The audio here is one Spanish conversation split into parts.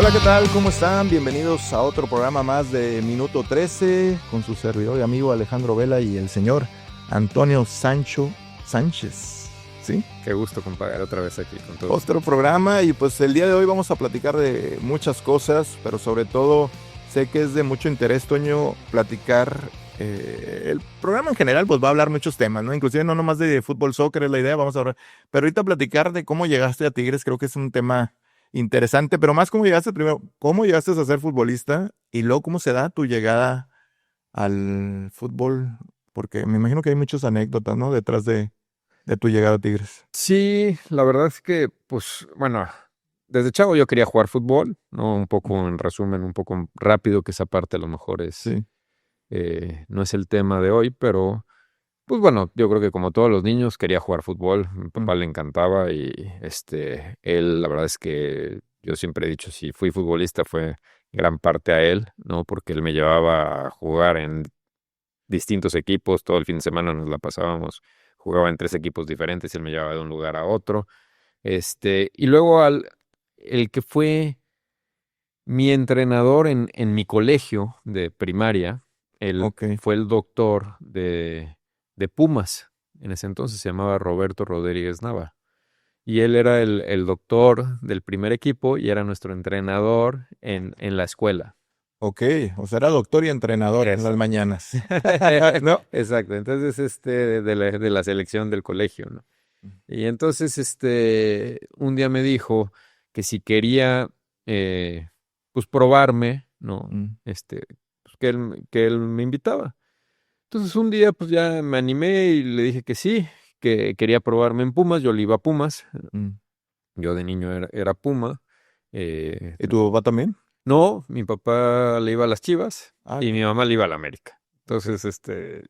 Hola, ¿qué tal? ¿Cómo están? Bienvenidos a otro programa más de Minuto 13 con su servidor y amigo Alejandro Vela y el señor Antonio Sancho Sánchez. ¿Sí? Qué gusto, compadre, otra vez aquí con todos. Otro programa y pues el día de hoy vamos a platicar de muchas cosas, pero sobre todo sé que es de mucho interés, Toño, platicar. El programa en general pues va a hablar muchos temas, ¿no? Inclusive no nomás de fútbol, soccer es la idea, vamos a hablar. Pero ahorita platicar de cómo llegaste a Tigres creo que es un tema interesante, pero más cómo llegaste primero, cómo llegaste a ser futbolista y luego cómo se da tu llegada al fútbol, porque me imagino que hay muchas anécdotas, ¿no? Detrás de tu llegada a Tigres. Sí, la verdad es que, pues, bueno, desde chavo yo quería jugar fútbol, ¿no? Un poco en resumen, un poco rápido, que esa parte a lo mejor Sí. no es el tema de hoy, pero, pues bueno, yo creo que como todos los niños quería jugar fútbol, mi papá le encantaba y, él, la verdad es que yo siempre he dicho, si fui futbolista fue gran parte a él, ¿no? Porque él me llevaba a jugar en distintos equipos, todo el fin de semana nos la pasábamos, jugaba en 3 equipos diferentes y él me llevaba de un lugar a otro. Y luego el que fue mi entrenador en mi colegio de primaria, él Ok. fue el doctor de Pumas. En ese entonces se llamaba Roberto Rodríguez Nava. Y él era el doctor del primer equipo y era nuestro entrenador en la escuela. Ok, o sea, era doctor y entrenador en las mañanas. ¿No? Exacto, entonces de la selección del colegio, ¿no? Y entonces un día me dijo que si quería pues probarme, ¿no? Mm. Pues que él me invitaba. Entonces un día pues ya me animé y le dije que sí, que quería probarme en Pumas, yo le iba a Pumas, Mm. yo de niño era Puma. eh, ¿Y tu papá también? no, mi papá le iba a las Chivas Ah, y mi mamá le iba a la América. Entonces,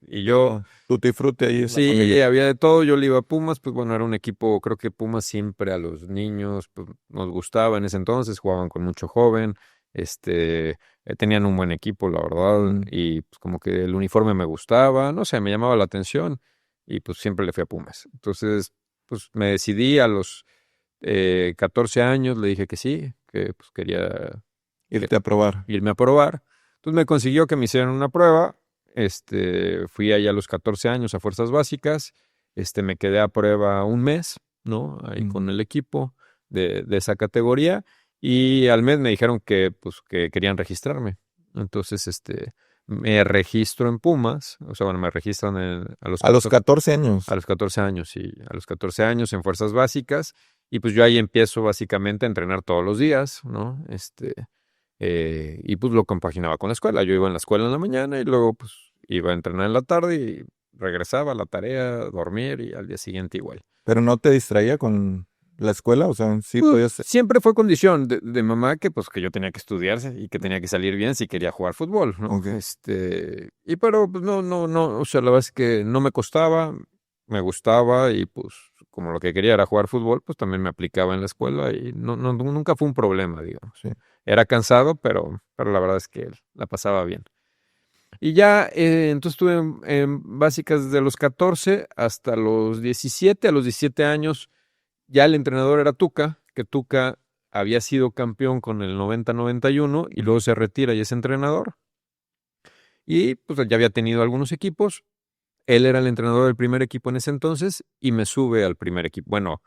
y yo, tutti frutti ahí en la sí, familia. había de todo, yo le iba a Pumas, pues bueno, era un equipo, creo que Pumas siempre a los niños pues, nos gustaba en ese entonces, jugaban con mucho joven, tenían un buen equipo, la verdad, Mm. y pues como que el uniforme me gustaba, no sé, me llamaba la atención y pues siempre le fui a Pumas. Entonces, pues me decidí a los 14 años, le dije que sí, que pues quería Irte a probar. irme a probar. Entonces me consiguió que me hicieran una prueba. Fui allá a los 14 años a Fuerzas Básicas. Me quedé a prueba un mes, ¿no? Ahí Mm. con el equipo de esa categoría. Y al mes me dijeron que, pues, que querían registrarme. Entonces, me registro en Pumas. O sea, bueno, me registran a los A los 14, 14 años. a los 14 años, sí. A los 14 años en Fuerzas Básicas. Y pues yo ahí empiezo básicamente a entrenar todos los días, ¿no? Y pues lo compaginaba con la escuela. Yo iba en la escuela en la mañana y luego pues iba a entrenar en la tarde y regresaba a la tarea, dormir y al día siguiente igual. Pero no te distraía con la escuela, o sea, sí Pues, podías. siempre fue condición de mamá que pues que yo tenía que estudiarse y que tenía que salir bien si quería jugar fútbol, ¿no? Ok. Y pero pues no, o sea, la verdad es que no me costaba, me gustaba y pues como lo que quería era jugar fútbol, pues también me aplicaba en la escuela y nunca fue un problema, digamos. Sí. Era cansado, pero la verdad es que la pasaba bien. Y ya, entonces estuve en básicas desde los 14 hasta los 17. A los 17 años ya el entrenador era Tuca, que Tuca había sido campeón con el 90-91 y luego se retira y es entrenador. Y pues ya había tenido algunos equipos. Él era el entrenador del primer equipo en ese entonces y me sube al primer equipo. Bueno,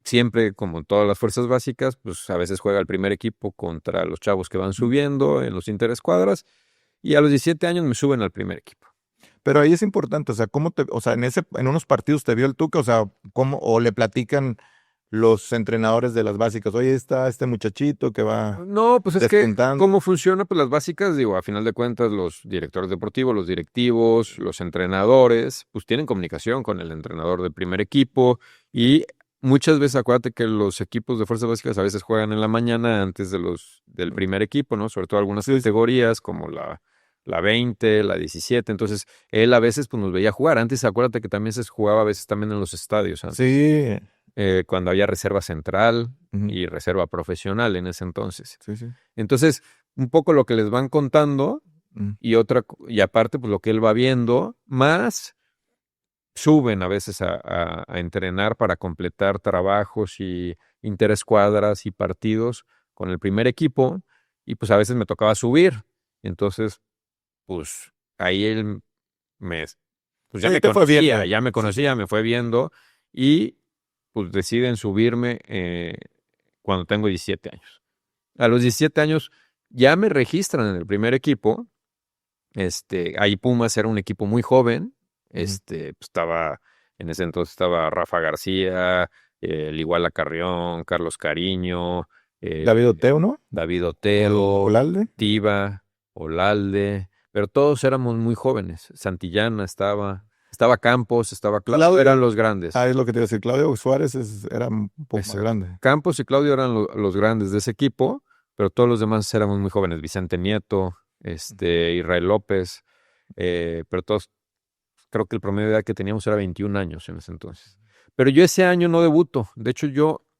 siempre como en todas las fuerzas básicas, pues a veces juega el primer equipo contra los chavos que van subiendo en los interescuadras y a los 17 años me suben al primer equipo. Pero ahí es importante, o sea, o sea, en unos partidos te vio el Tuca, o sea, o le platican los entrenadores de las básicas, oye, está este muchachito que va No, pues es que despuntando. cómo funciona, pues las básicas, digo, a final de cuentas los directores deportivos, los directivos, los entrenadores, pues tienen comunicación con el entrenador del primer equipo y muchas veces acuérdate que los equipos de fuerzas básicas a veces juegan en la mañana antes del primer equipo, ¿no? Sobre todo algunas Sí, sí. categorías como la 20, la 17, entonces él a veces pues nos veía jugar. Antes acuérdate que también se jugaba a veces también en los estadios antes. Sí. Cuando había reserva central Ujú. y reserva profesional en ese entonces. Sí, sí. Entonces, un poco lo que les van contando Mm. y aparte, pues lo que él va viendo, más suben a veces a entrenar para completar trabajos y interescuadras y partidos con el primer equipo y pues a veces me tocaba subir. Entonces, pues ahí él me, pues ya Sí, me te fue bien. conocía, ya me conocía, me fue viendo y pues deciden subirme cuando tengo 17 años. A los 17 años ya me registran en el primer equipo. Ahí Pumas era un equipo muy joven. Pues estaba, en ese entonces estaba Rafa García, el Iguala Carrión, Carlos Cariño, David Oteo, ¿no? David Otelo, Olalde. Tiva, Olalde, pero todos éramos muy jóvenes. Santillana estaba Campos, estaba Claudio, eran los grandes. Es lo que te iba a decir. Claudio Suárez era un poco más grande. Campos y Claudio eran los grandes de ese equipo, pero todos los demás éramos muy jóvenes. Vicente Nieto, Israel López, pero todos, creo que el promedio de edad que teníamos era 21 años en ese entonces. Pero yo ese año no debuto. De hecho,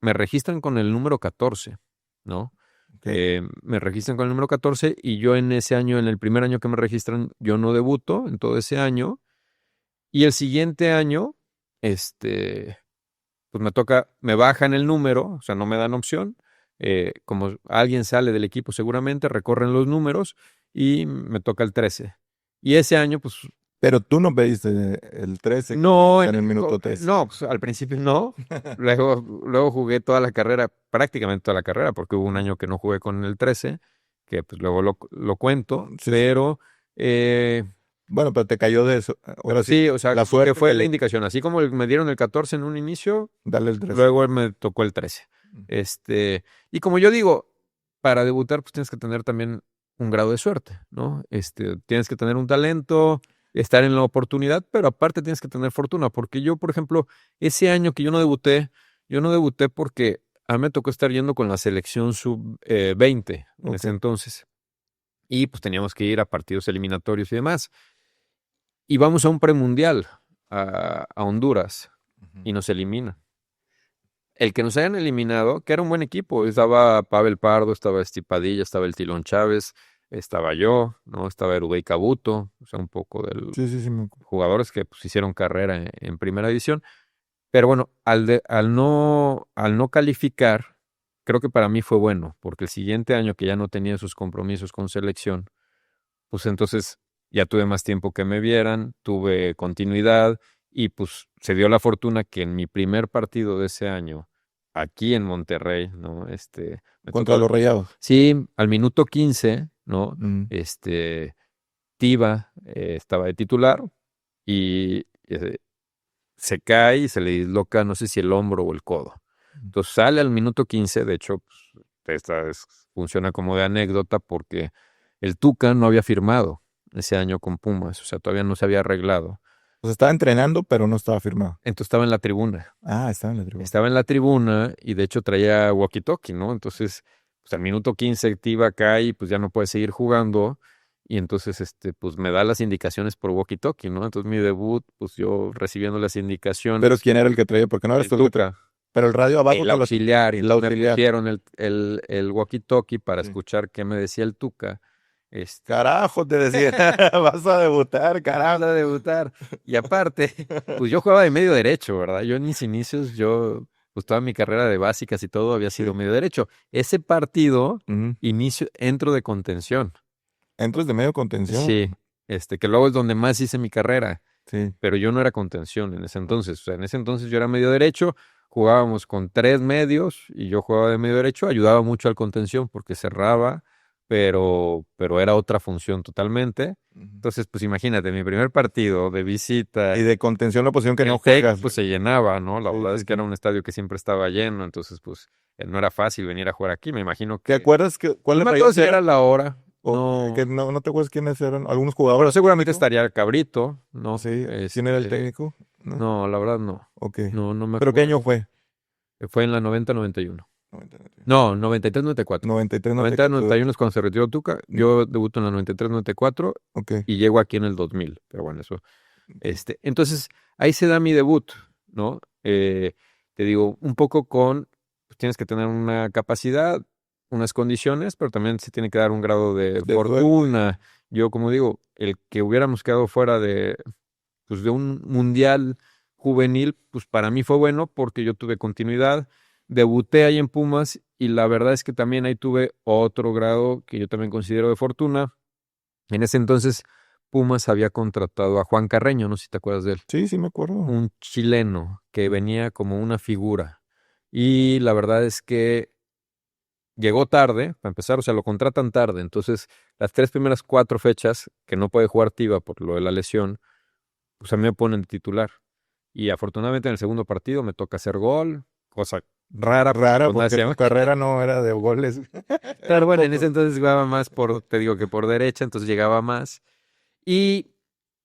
me registran con el número 14, ¿no? Okay. Me registran con el número 14 y yo en ese año, en el primer año que me registran, yo no debuto en todo ese año. Y el siguiente año, pues me bajan el número, o sea, no me dan opción. Como alguien sale del equipo seguramente, recorren los números y me toca el 13. Y ese año, pues... Pero tú no pediste el 13 No, en el minuto 13. No, pues al principio no. Luego jugué toda la carrera, prácticamente toda la carrera, porque hubo un año que no jugué con el 13, que pues luego lo cuento, Sí, pero... bueno, pero te cayó de eso. Ahora sí, sí, o sea, la suerte que fue la indicación. Así como me dieron el 14 en un inicio, dale el 13. luego me tocó el 13. Y como yo digo, para debutar, pues tienes que tener también un grado de suerte, ¿no? Tienes que tener un talento, estar en la oportunidad, pero aparte tienes que tener fortuna, porque yo, por ejemplo, ese año que yo no debuté porque a mí me tocó estar yendo con la selección sub-20 en ese entonces. Y pues teníamos que ir a partidos eliminatorios y demás. Y vamos a un premundial a Honduras y nos eliminan. El que nos hayan eliminado, que era un buen equipo, estaba Pavel Pardo, estaba Estipadilla, estaba el Tilón Chávez, estaba yo, ¿no? Estaba Erubey Cabuto, o sea, un poco de los jugadores que pues, hicieron carrera en primera división. Pero bueno, al no calificar, creo que para mí fue bueno, porque el siguiente año que ya no tenía esos compromisos con selección, pues entonces ya tuve más tiempo que me vieran, tuve continuidad y pues se dio la fortuna que en mi primer partido de ese año, aquí en Monterrey, ¿no? Contra los Rayados. Sí, al minuto 15, ¿no? Mm. Tiva estaba de titular y se cae y se le disloca, no sé si el hombro o el codo. Entonces sale al minuto 15, de hecho, pues, funciona como de anécdota porque el Tuca no había firmado ese año con Pumas, o sea, todavía no se había arreglado. Pues estaba entrenando, pero no estaba firmado. Entonces estaba en la tribuna. Ah, estaba en la tribuna. Estaba en la tribuna y de hecho traía walkie-talkie, ¿no? Entonces, pues al minuto 15 Tiva cae y pues ya no puede seguir jugando. Y entonces, pues me da las indicaciones por walkie-talkie, ¿no? Entonces mi debut, pues yo recibiendo las indicaciones. ¿Pero quién era el que traía? Porque no era el Tuca. Pero el radio abajo. El auxiliar. Y me pusieron el walkie-talkie para escuchar qué me decía el Tuca. Carajo, te decía, vas a debutar, carajo. Vas a debutar. Y aparte, pues yo jugaba de medio derecho, ¿verdad? Yo en mis inicios, pues toda mi carrera de básicas y todo había sido medio derecho. Ese partido, entro de contención. ¿Entras de medio contención? Sí, que luego es donde más hice mi carrera. Sí. Pero yo no era contención en ese entonces. O sea, en ese entonces yo era medio derecho, jugábamos con 3 medios y yo jugaba de medio derecho, ayudaba mucho al contención porque cerraba, pero era otra función totalmente. Entonces, pues imagínate, mi primer partido de visita. Y de contención la posición que no juegas. Pues se llenaba, ¿no? La verdad es que era un estadio que siempre estaba lleno, entonces pues no era fácil venir a jugar aquí, me imagino que... ¿Te acuerdas cuál era la hora? No. Que no te acuerdas quiénes eran algunos jugadores. Bueno, seguramente estaría Cabrito, ¿no? Sí. ¿Quién era el técnico? No, la verdad no. Ok. No me acuerdo. ¿Pero qué año fue? Fue en la 90-91. No, 93-94. 93-91 es cuando se retiró Tuca. Yo debuto en la 93-94 y llego aquí en el 2000. Pero bueno, eso. Entonces, ahí se da mi debut, ¿no? Te digo, un poco pues tienes que tener una capacidad, unas condiciones, pero también se tiene que dar un grado de fortuna. Yo, como digo, el que hubiéramos quedado fuera de un mundial juvenil, pues para mí fue bueno porque yo tuve continuidad, debuté ahí en Pumas y la verdad es que también ahí tuve otro grado que yo también considero de fortuna. En ese entonces Pumas había contratado a Juan Carreño, no sé si te acuerdas de él, Sí, sí me acuerdo. un chileno que venía como una figura. Y la verdad es que llegó tarde, para empezar, o sea, lo contratan tarde. Entonces, las 4 fechas que no puede jugar Tiva por lo de la lesión, pues a mí me ponen de titular. Y afortunadamente en el segundo partido me toca hacer gol, cosa rara, Rara, pues no porque tu hacía. carrera no era de goles. Claro, Eran bueno, en ese pocos. entonces jugaba más por, te digo que por derecha, entonces llegaba más. Y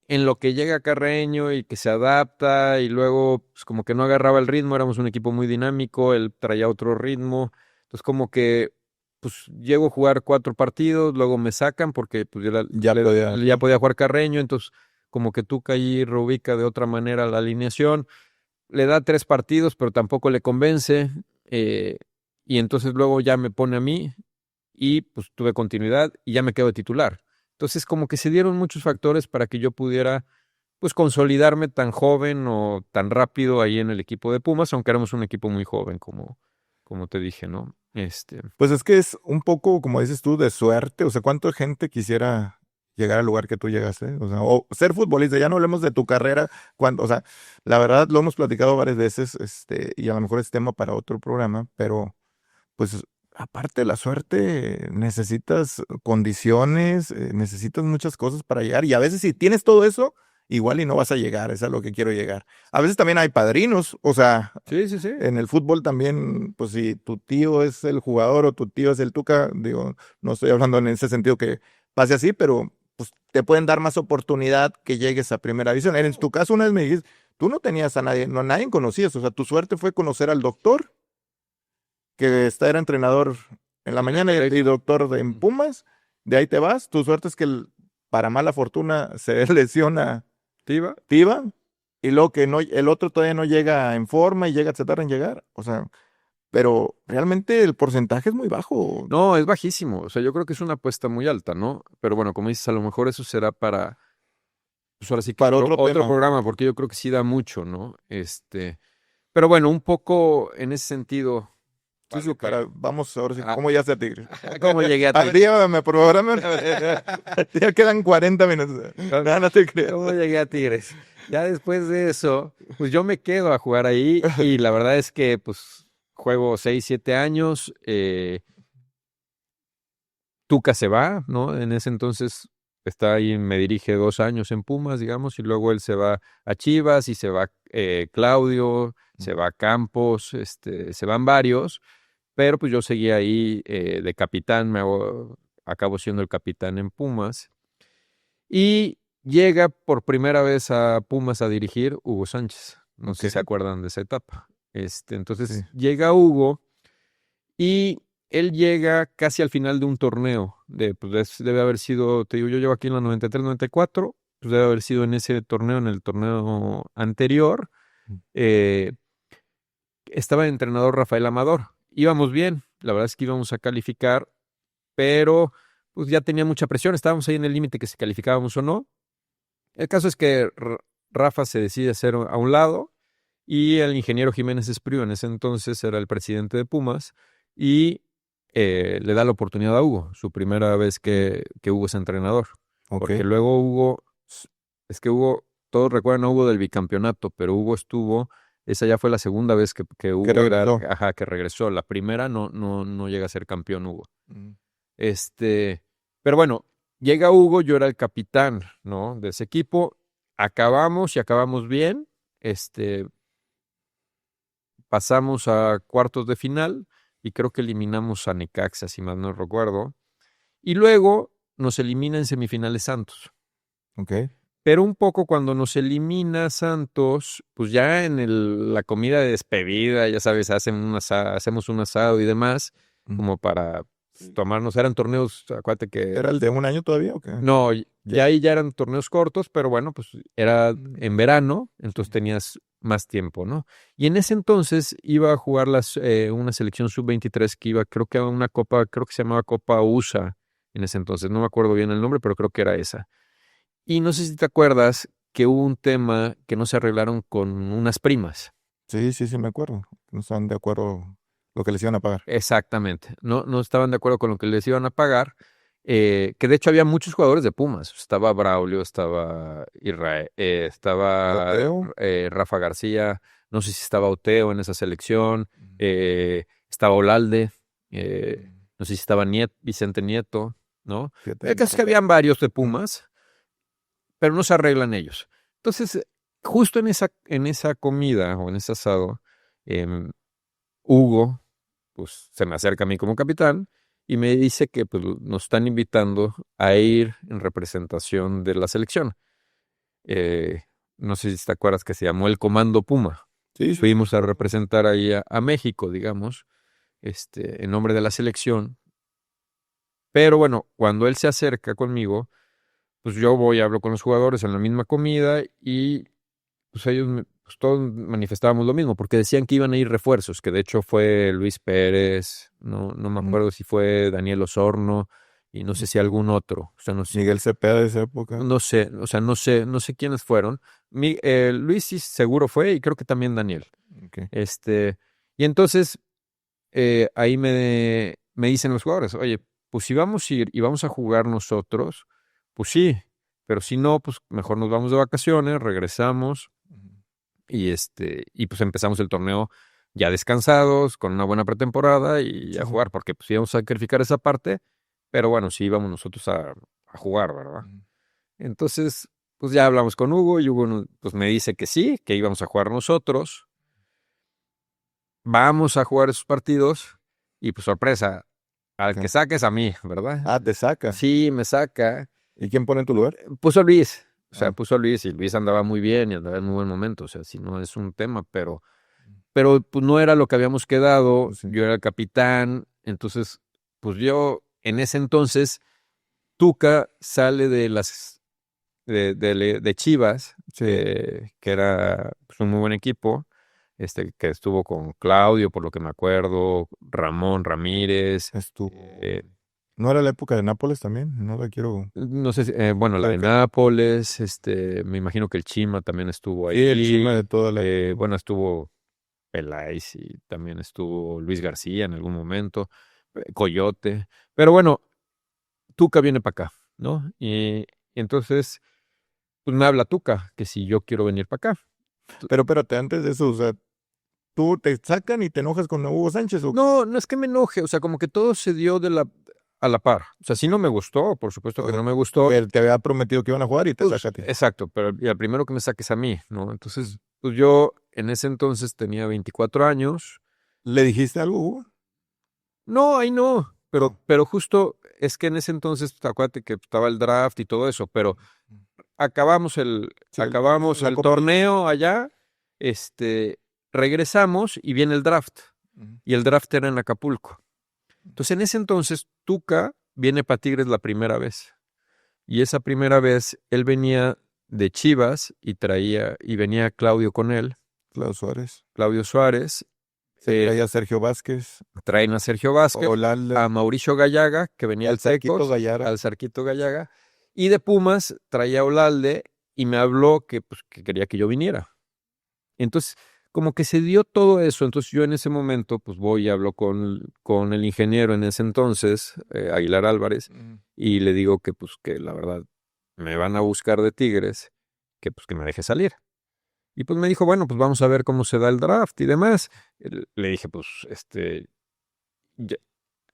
en lo que llega Carreño y que se adapta y luego pues como que no agarraba el ritmo, éramos un equipo muy dinámico, él traía otro ritmo, entonces como que pues llego a jugar 4 partidos, luego me sacan porque pues Ya podía. ya podía jugar Carreño, entonces como que Tuca ahí reubica de otra manera la alineación, le da 3 partidos pero tampoco le convence, eh, y entonces luego ya me pone a mí y pues tuve continuidad y ya me quedo de titular. Entonces como que se dieron muchos factores para que yo pudiera pues consolidarme tan joven o tan rápido ahí en el equipo de Pumas, aunque éramos un equipo muy joven, como te dije, ¿no? Pues es que es un poco, como dices tú, de suerte. O sea, ¿cuánta gente quisiera llegar al lugar que tú llegaste? O sea, o ser futbolista, ya no hablemos de tu carrera, cuando, o sea, la verdad lo hemos platicado varias veces, y a lo mejor es tema para otro programa, pero pues aparte de la suerte, necesitas condiciones, necesitas muchas cosas para llegar. Y a veces si tienes todo eso, igual y no vas a llegar, es a lo que quiero llegar. A veces también hay padrinos, o sea, Sí, sí, sí. en el fútbol también, pues si tu tío es el jugador o tu tío es el Tuca, digo, no estoy hablando en ese sentido que pase así, pero pues te pueden dar más oportunidad que llegues a primera división. En tu caso, una vez me dijiste, tú no tenías a nadie, no a nadie conocías, o sea, tu suerte fue conocer al doctor que era entrenador en la En mañana y Leclerc. doctor en Pumas, de ahí te vas. Tu suerte es que para mala fortuna se lesiona ¿Tiva? Tiva y luego que no, el otro todavía no llega en forma y se tarda en llegar. O sea, pero realmente el porcentaje es muy bajo No, es bajísimo. O sea, yo creo que es una apuesta muy alta, ¿no? Pero bueno, como dices, a lo mejor eso será para, pues ahora sí que para otro otro tema. programa, porque yo creo que sí da mucho, ¿no? Pero bueno, un poco en ese sentido, Sí, sí, Guadalupe, vamos ahora sí, ah, ¿cómo ya sea Tigres? ¿cómo llegué a ti? Abríame, programa una vez. Ya quedan 40 minutos. No, no te creas. ¿Cómo llegué a Tigres? Ya después de eso, pues yo me quedo a jugar ahí y la verdad es que pues juego 6, 7 años, Tuca se va, ¿no? En ese entonces está ahí, me dirige 2 años en Pumas, digamos, y luego él se va a Chivas y se va Claudio, se va Campos, se van varios, pero pues yo seguí ahí de capitán, acabo siendo el capitán en Pumas. Y llega por primera vez a Pumas a dirigir Hugo Sánchez. No sé Ok, si se acuerdan de esa etapa. sí. Entonces llega Hugo y él llega casi al final de un torneo. Debe haber sido, te digo, yo llevo aquí en la 93-94, pues debe haber sido en ese torneo, en el torneo anterior. eh, Estaba el entrenador Rafael Amador. Íbamos bien, la verdad es que íbamos a calificar, pero pues ya tenía mucha presión. Estábamos ahí en el límite que si calificábamos o no. El caso es que Rafa se decide hacer a un lado y el ingeniero Jiménez Espriu en ese entonces era el presidente de Pumas y le da la oportunidad a Hugo, su primera vez que Hugo es entrenador. Ok. Porque luego es que Hugo, todos recuerdan a Hugo del bicampeonato, pero Hugo esa ya fue la segunda vez que Que Hugo regresó. ajá, que regresó. La primera no llega a ser campeón Hugo. Mm. Pero bueno, llega Hugo, yo era el capitán, ¿no? De ese equipo. Acabamos y acabamos bien. Pasamos a cuartos de final y creo que eliminamos a Necaxa, si mal no recuerdo. Y luego nos elimina en semifinales Santos. Ok. Pero un poco cuando nos elimina Santos, pues ya en la comida de despedida, ya sabes, hacemos un asado y demás, Mm. como para tomarnos, eran torneos, acuérdate que ¿Era el de un año todavía o qué? no, Ya. ya ahí ya eran torneos cortos, pero bueno, pues era en verano, Sí. entonces tenías más tiempo, ¿no? Y en ese entonces iba a jugar una selección sub-23 que iba, creo que a una copa, creo que se llamaba Copa USA en ese entonces, no me acuerdo bien el nombre, pero creo que era esa. Y no sé si te acuerdas que hubo un tema que no se arreglaron con unas primas. Sí, sí, sí, me acuerdo. No están de acuerdo. Lo que les iban a pagar. Exactamente. No estaban de acuerdo con lo que les iban a pagar. Que de hecho había muchos jugadores de Pumas. Estaba Braulio, estaba Israel, estaba Oteo. Rafa García, no sé si estaba Oteo en esa selección, estaba Olalde, no sé si estaba Vicente Nieto, ¿no? Fíjate. Casi que habían varios de Pumas, pero no se arreglan ellos. Entonces, justo en esa comida o en ese asado, Hugo, pues se me acerca a mí como capitán y me dice que pues, nos están invitando a ir en representación de la selección. No sé si te acuerdas que se llamó el Comando Puma. Sí, sí. Fuimos a representar ahí a México, digamos, en nombre de la selección. Pero bueno, cuando él se acerca conmigo, pues yo voy, hablo con los jugadores en la misma comida y pues ellos, pues todos manifestábamos lo mismo, porque decían que iban a ir refuerzos, que de hecho fue Luis Pérez, no me acuerdo si fue Daniel Osorno y no sé si algún otro, o sea, no sé, Miguel Cepeda de esa época. no sé, o sea, no sé quiénes fueron. Luis sí seguro fue y creo que también Daniel. Okay. Y entonces ahí me dicen los jugadores, oye, pues si vamos a ir y vamos a jugar nosotros, pues sí, pero si no, pues mejor nos vamos de vacaciones, regresamos y pues empezamos el torneo ya descansados, con una buena pretemporada y a jugar, porque pues íbamos a sacrificar esa parte, pero bueno, sí íbamos nosotros a jugar, ¿verdad? Entonces, pues ya hablamos con Hugo y Hugo pues me dice que sí, que íbamos a jugar nosotros, vamos a jugar esos partidos y pues sorpresa, al que saques a mí, ¿verdad? Ah, te saca. Sí, me saca. ¿Y quién pone en tu lugar? Puso a Luis. O sea, Ah. puso a Luis y Luis andaba muy bien y andaba en muy buen momento. O sea, si no es un tema, pero pues no era lo que habíamos quedado. Pues sí. Yo era el capitán. Entonces, pues yo, en ese entonces, Tuca sale de Chivas, Sí. que era pues, un muy buen equipo. Que estuvo con Claudio, por lo que me acuerdo, Ramón Ramírez, Estuvo. eh, ¿No era la época de Nápoles también? No la quiero. no sé, bueno, la de Cerca. Nápoles, me imagino que el Chima también estuvo ahí. Sí, el Chima de toda la. Bueno, estuvo Peláez y también estuvo Luis García en algún momento, Coyote. Pero bueno, Tuca viene para acá, ¿no? Y entonces, pues me habla Tuca, que si yo quiero venir para acá. Pero espérate, antes de eso, o sea, ¿tú te sacan y te enojas con Hugo Sánchez? ¿O? No, no es que me enoje, o sea, como que todo se dio a la par. O sea, sí no me gustó, por supuesto que no me gustó. Pero te había prometido que iban a jugar y te Pues, saca a ti. exacto, pero y al primero que me saques a mí, ¿no? Entonces, pues yo en ese entonces tenía 24 años. ¿Le dijiste algo, Hugo? No, ahí no, pero justo es que en ese entonces, pues, acuérdate que estaba el draft y todo eso, pero acabamos Sí, acabamos la el Copa. torneo allá, regresamos y viene el draft, y el draft era en Acapulco. Entonces, en ese entonces, Tuca viene para Tigres la primera vez. Y esa primera vez él venía de Chivas y venía Claudio con él, Claudio Suárez. Claudio Suárez. Se traía a Sergio Vázquez. Traen a Sergio Vázquez, Olalde. a Mauricio Gallaga, que venía Al de Sarquito Tecos, Gallara. al Sarquito Gallaga. Y de Pumas traía a Olalde y me habló pues, que quería que yo viniera. Entonces, como que se dio todo eso. Entonces yo en ese momento, pues voy y hablo con el ingeniero en ese entonces, Aguilar Álvarez, y le digo que pues que la verdad me van a buscar de Tigres, que pues que me deje salir. Y pues me dijo, bueno, pues vamos a ver cómo se da el draft y demás. Le dije, pues,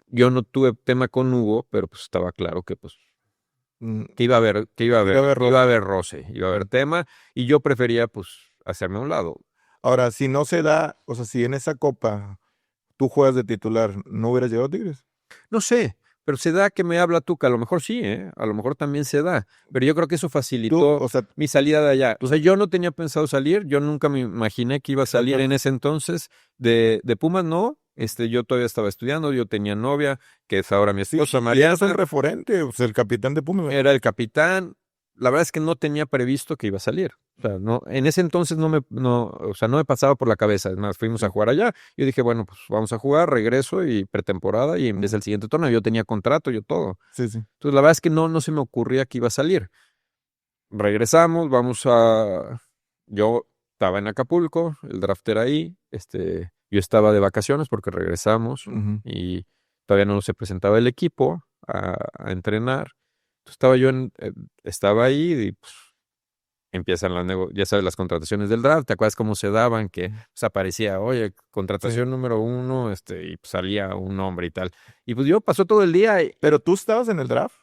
yo no tuve tema con Hugo, pero pues estaba claro que pues que iba a haber, Iba a haber roce, iba a haber tema, y yo prefería pues hacerme a un lado. Ahora, si no se da, o sea, si en esa copa tú juegas de titular, ¿no hubieras llegado a Tigres? No sé, pero se da que me habla Tuca, a lo mejor sí, a lo mejor también se da, pero yo creo que eso facilitó O sea, mi salida de allá. O sea, yo no tenía pensado salir, yo nunca me imaginé que iba a salir en ese entonces de Pumas, no. Yo todavía estaba estudiando, yo tenía novia, que es ahora mi esposa, Mariana. Es un referente, o sea, el capitán de Pumas. Era el capitán. La verdad es que no tenía previsto que iba a salir. O sea, no, en ese entonces no me pasaba por la cabeza. Es más, fuimos a jugar allá. Yo dije, bueno, pues vamos a jugar, regreso y pretemporada y empieza el siguiente torneo. Yo tenía contrato, yo todo. Sí. Entonces, la verdad es que no se me ocurría que iba a salir. Regresamos, yo estaba en Acapulco, el draft era ahí, Yo estaba de vacaciones porque regresamos Ujú. y todavía no se presentaba el equipo a entrenar. Entonces estaba yo estaba ahí y pues empiezan ya sabes, las contrataciones del draft. ¿Te acuerdas cómo se daban? Que pues, aparecía, oye, Sí. contratación número 1, y pues, salía un nombre y tal. Y pues yo pasó todo el día y Pero tú estabas en el draft.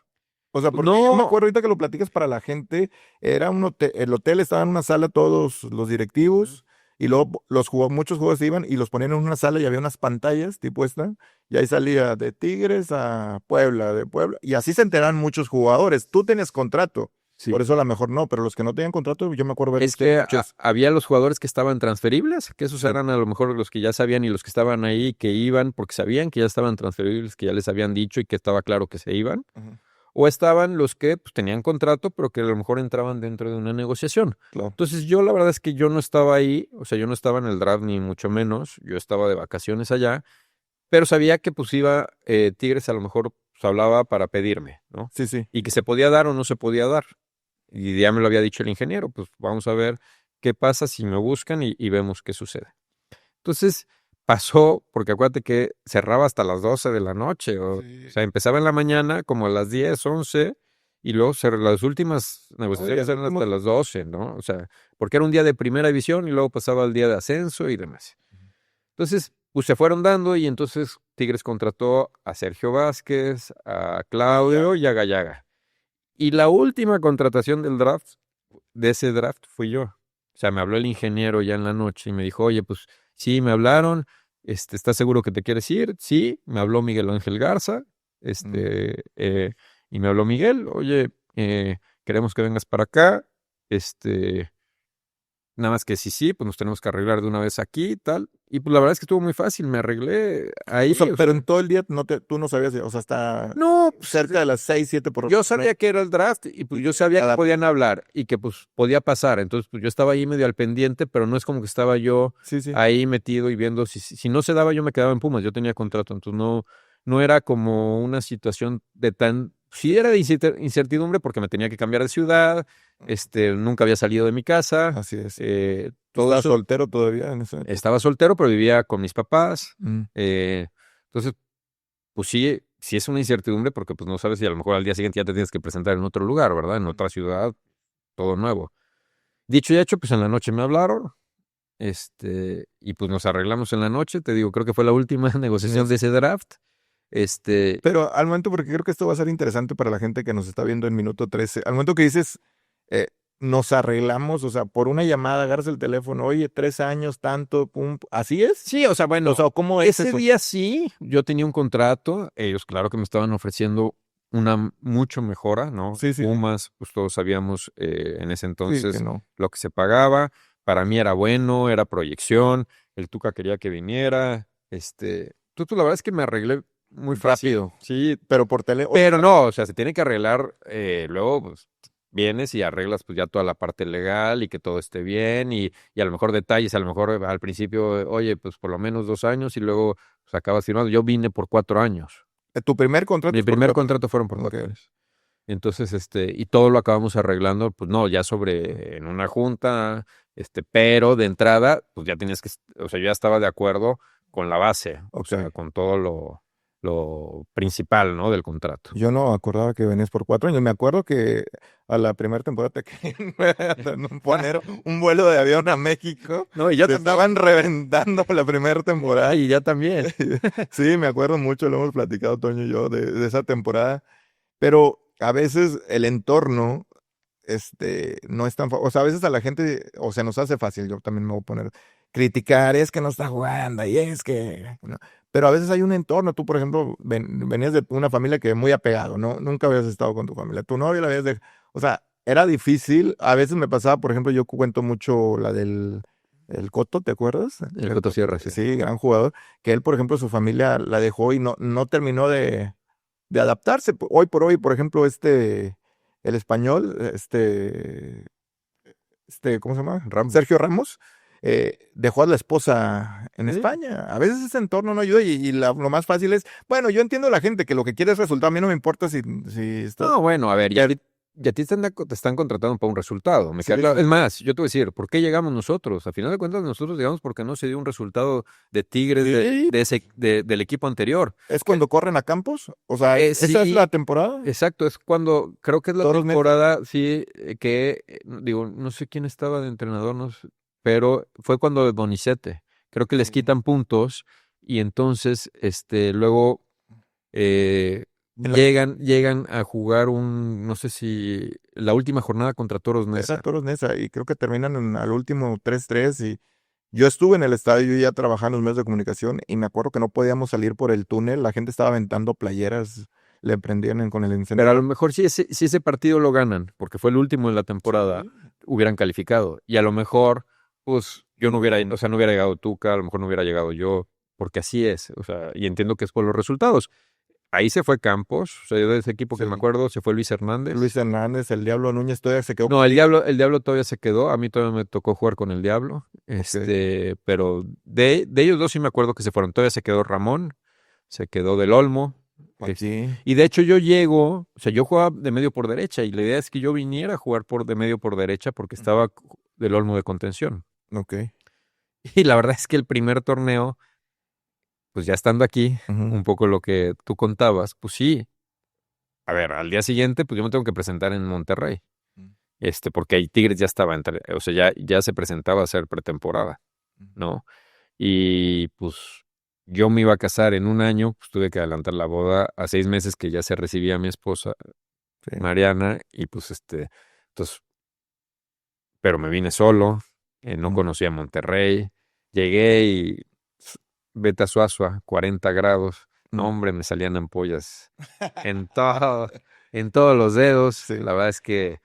O sea, porque yo me no, acuerdo ahorita que lo platicas para la gente, era un hotel, el hotel estaba en una sala todos los directivos y luego muchos jugadores se iban y los ponían en una sala y había unas pantallas tipo esta y ahí salía de Tigres a Puebla, de Puebla y así se enteran muchos jugadores. Tú tenías contrato, sí. por eso a lo mejor no, pero los que no tenían contrato, yo me acuerdo ver Es que muchos. había los jugadores que estaban transferibles, que esos Sí. eran a lo mejor los que ya sabían y los que estaban ahí, que iban porque sabían que ya estaban transferibles, que ya les habían dicho y que estaba claro que se iban. Ajá, O estaban los que pues, tenían contrato, pero que a lo mejor entraban dentro de una negociación. claro. Entonces yo la verdad es que yo no estaba ahí, o sea, yo no estaba en el draft ni mucho menos, yo estaba de vacaciones allá, pero sabía que pues iba Tigres a lo mejor pues, hablaba para pedirme, ¿no? Sí, sí. Y que se podía dar o no se podía dar. Y ya me lo había dicho el ingeniero, pues vamos a ver qué pasa si me buscan y vemos qué sucede. Entonces pasó, porque acuérdate que cerraba hasta las 12 de la noche, o Sí. sea, empezaba en la mañana como a las 10 11 y luego las últimas Oye, negociaciones el eran hasta último. las 12, ¿no? O sea, porque era un día de primera división y luego pasaba al día de ascenso y demás. Entonces, pues se fueron dando y entonces Tigres contrató a Sergio Vázquez, a Claudio y a Gallaga. Y la última contratación de ese draft, fui yo. O sea, me habló el ingeniero ya en la noche y me dijo, oye, pues sí, me hablaron, ¿estás seguro que te quieres ir? Sí, me habló Miguel Ángel Garza, Mm. y me habló Miguel, oye, queremos que vengas para acá, este, nada más que sí, pues nos tenemos que arreglar de una vez aquí y tal. Y pues la verdad es que estuvo muy fácil, me arreglé O sea, ahí. O sea, pero en todo el día tú no sabías, o sea, hasta no, pues, cerca de las 6 7 por yo ahí. sabía que era el draft y pues Y yo te sabía que adaptas. podían hablar y que pues podía pasar. Entonces pues yo estaba ahí medio al pendiente, pero no es como que estaba yo Sí, sí. ahí metido y viendo si no se daba yo me quedaba en Pumas, yo tenía contrato, entonces no era como una situación de tan, sí era de incertidumbre porque me tenía que cambiar de ciudad, nunca había salido de mi casa, Así es. todo Estaba eso, soltero todavía en esa época. estaba soltero, pero vivía con mis papás, Mm. eh, entonces pues sí es una incertidumbre porque pues no sabes si a lo mejor al día siguiente ya te tienes que presentar en otro lugar, ¿verdad? En otra ciudad, todo nuevo. Dicho y hecho, pues en la noche me hablaron, y pues nos arreglamos en la noche, te digo, creo que fue la última Así negociación es. de ese draft. Este, Pero al momento, porque creo que esto va a ser interesante para la gente que nos está viendo en minuto 13 al momento que dices, eh, nos arreglamos, o sea, por una llamada agarras el teléfono, oye, 3 años, tanto, pum, ¿así es? sí, o sea, O bueno, sea, ¿cómo es ese eso? día sí, yo tenía un contrato, ellos claro que me estaban ofreciendo una mucho mejora, ¿no? Sí, sí, Pumas, pues todos sabíamos en ese sí, que entonces no. lo que se pagaba, para mí era bueno, era proyección, el Tuca quería que viniera, pues la verdad es que me arreglé muy fácil, Rápido, sí, pero por tele, oye, pero no, o sea, se tiene que arreglar, luego pues vienes y arreglas pues ya toda la parte legal y que todo esté bien y a lo mejor detalles, a lo mejor al principio, oye, pues por lo menos 2 años y luego pues acabas firmando. Yo vine por 4 años. tu primer contrato Mi es por primer 4 años. contrato fueron por Ok. 4 años. Entonces, y todo lo acabamos arreglando, pues no, ya sobre en una junta, pero de entrada, pues ya tienes que, o sea, yo ya estaba de acuerdo con la base, o Ok. sea, con todo lo principal, ¿no? Del contrato. Yo no acordaba que venías por 4 años. Me acuerdo que a la primera temporada te querían poner un vuelo de avión a México. No, y yo Te también. estaban reventando la primera temporada. Ay, y ya también. Sí, me acuerdo mucho, lo hemos platicado Toño y yo de esa temporada. Pero a veces el entorno, no es tan, o sea, a veces a la gente, o se nos hace fácil, yo también me voy a poner, criticar, es que no está jugando, y es que, ¿no? Pero a veces hay un entorno, tú por ejemplo, venías de una familia que muy apegado, ¿no? Nunca habías estado con tu familia, tu novio la habías de, o sea, era difícil, a veces me pasaba, por ejemplo, yo cuento mucho la del el Coto, ¿te acuerdas? El Coto Sierra, sí. Sí, gran jugador, que él, por ejemplo, su familia la dejó y no terminó de adaptarse. Hoy por hoy, por ejemplo, el español, ¿cómo se llama? Ramos. Sergio Ramos, dejó a la esposa en Sí. España. A veces ese entorno no ayuda y lo más fácil es, bueno, yo entiendo a la gente que lo que quiere es resultar, a mí no me importa si está... No, bueno, a ver, Pero- Y a ti te están contratando para un resultado. Me Sí, queda claro. sí. Es más, yo te voy a decir, ¿por qué llegamos nosotros? A final de cuentas, nosotros llegamos porque no se dio un resultado de Tigres Sí, del equipo anterior. es cuando corren a Campos. O sea, esa es la Sí, temporada. exacto. Es cuando, creo que es la Toros Neza. temporada, sí, digo, no sé quién estaba de entrenador, no sé, pero fue cuando de Bonizete. Creo que les Sí. quitan puntos y entonces, luego En la- llegan a jugar no sé si la última jornada contra Toros Era Neza. Toros Neza y creo que terminan al último 3-3 y yo estuve en el estadio ya trabajando en los medios de comunicación y me acuerdo que no podíamos salir por el túnel, la gente estaba aventando playeras, le prendían con el Pero a lo encendedor. mejor si ese partido lo ganan, porque fue el último de la temporada, Sí. hubieran calificado. Y a lo mejor, pues, yo no hubiera, o sea, no hubiera llegado Tuca, a lo mejor no hubiera llegado yo, porque así es. O sea, y entiendo que es por los resultados. Ahí se fue Campos, o sea, yo de ese equipo que me Sí. acuerdo, se fue Luis Hernández. Luis Hernández, el Diablo Núñez todavía se quedó No, contigo. El Diablo todavía se quedó. A mí todavía me tocó jugar con el Diablo. Ok. Pero de ellos dos sí me acuerdo que se fueron. Todavía se quedó Ramón, se quedó Del Olmo. Aquí. Y de hecho yo llego, o sea, yo jugaba de medio por derecha y la idea es que yo viniera a jugar de medio por derecha porque estaba Del Olmo de contención. Ok. Y la verdad es que el primer torneo, pues ya estando aquí, Ujú. un poco lo que tú contabas, pues sí. A ver, al día siguiente, pues yo me tengo que presentar en Monterrey. Porque ahí Tigres ya estaba o sea, ya se presentaba a hacer pretemporada, ¿no? Y pues yo me iba a casar en un año, pues tuve que adelantar la boda a 6 meses que ya se recibía mi esposa, Sí. Mariana, y pues entonces, pero me vine solo, no Ujú. conocía Monterrey, llegué y vete a Suazua, 40 grados, no Ujú. hombre, me salían ampollas en todo, en todos los dedos, Sí. la verdad es que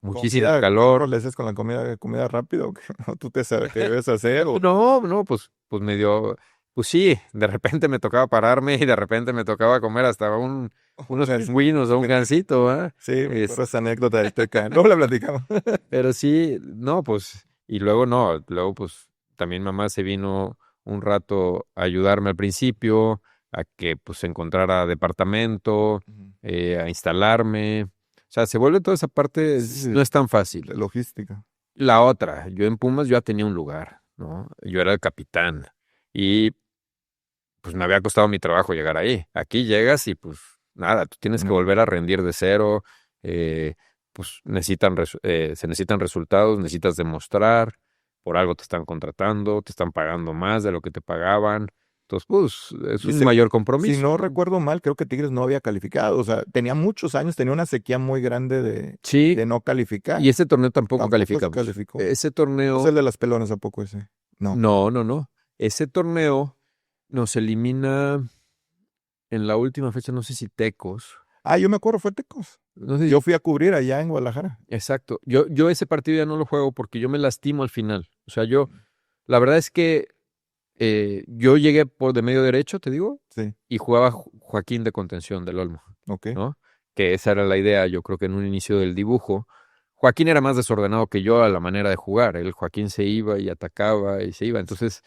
muchísimo Comida, ¿cómo calor. le haces con la comida rápido? ¿O qué? ¿O tú te debes hacer? O... No, pues medio, pues sí, de repente me tocaba pararme y de repente me tocaba comer hasta unos Unas- pingüinos o un gansito, ¿ah? Sí, me acuerdo esa anécdota de Teca. Luego la platicamos. Pero sí, no, pues, y luego no, luego pues también mamá se vino un rato a ayudarme al principio, a que pues encontrara departamento, Ujú. a instalarme. O sea, se vuelve toda esa parte, Sí, no es tan fácil. de logística. La otra, yo en Pumas yo ya tenía un lugar, ¿no? Yo era el capitán y pues me había costado mi trabajo llegar ahí. Aquí llegas y pues nada, tú tienes que No. volver a rendir de cero, pues se necesitan resultados, necesitas demostrar, por algo te están contratando, te están pagando más de lo que te pagaban. Entonces, pues es un Dice, mayor si compromiso, no ¿no? recuerdo mal, creo que Tigres no había calificado. O sea, tenía muchos años, tenía una sequía muy grande Sí, de no calificar. y ese torneo tampoco Tampoco se calificamos. calificó. Ese Es el torneo, de las pelonas, ¿a poco ese? No. no. Ese torneo nos elimina en la última fecha, no sé si Tecos. Ah, yo me acuerdo, fue Tecos. No sé Yo fui a cubrir allá en Guadalajara. exacto. Yo ese partido ya no lo juego porque yo me lastimo al final. O sea, la verdad es que yo llegué por de medio derecho, te digo, Sí, y jugaba Joaquín de contención del Olmo, ok. ¿no? Que esa era la idea, yo creo que en un inicio del dibujo. Joaquín era más desordenado que yo a la manera de jugar. El Joaquín se iba y atacaba y se iba. Entonces,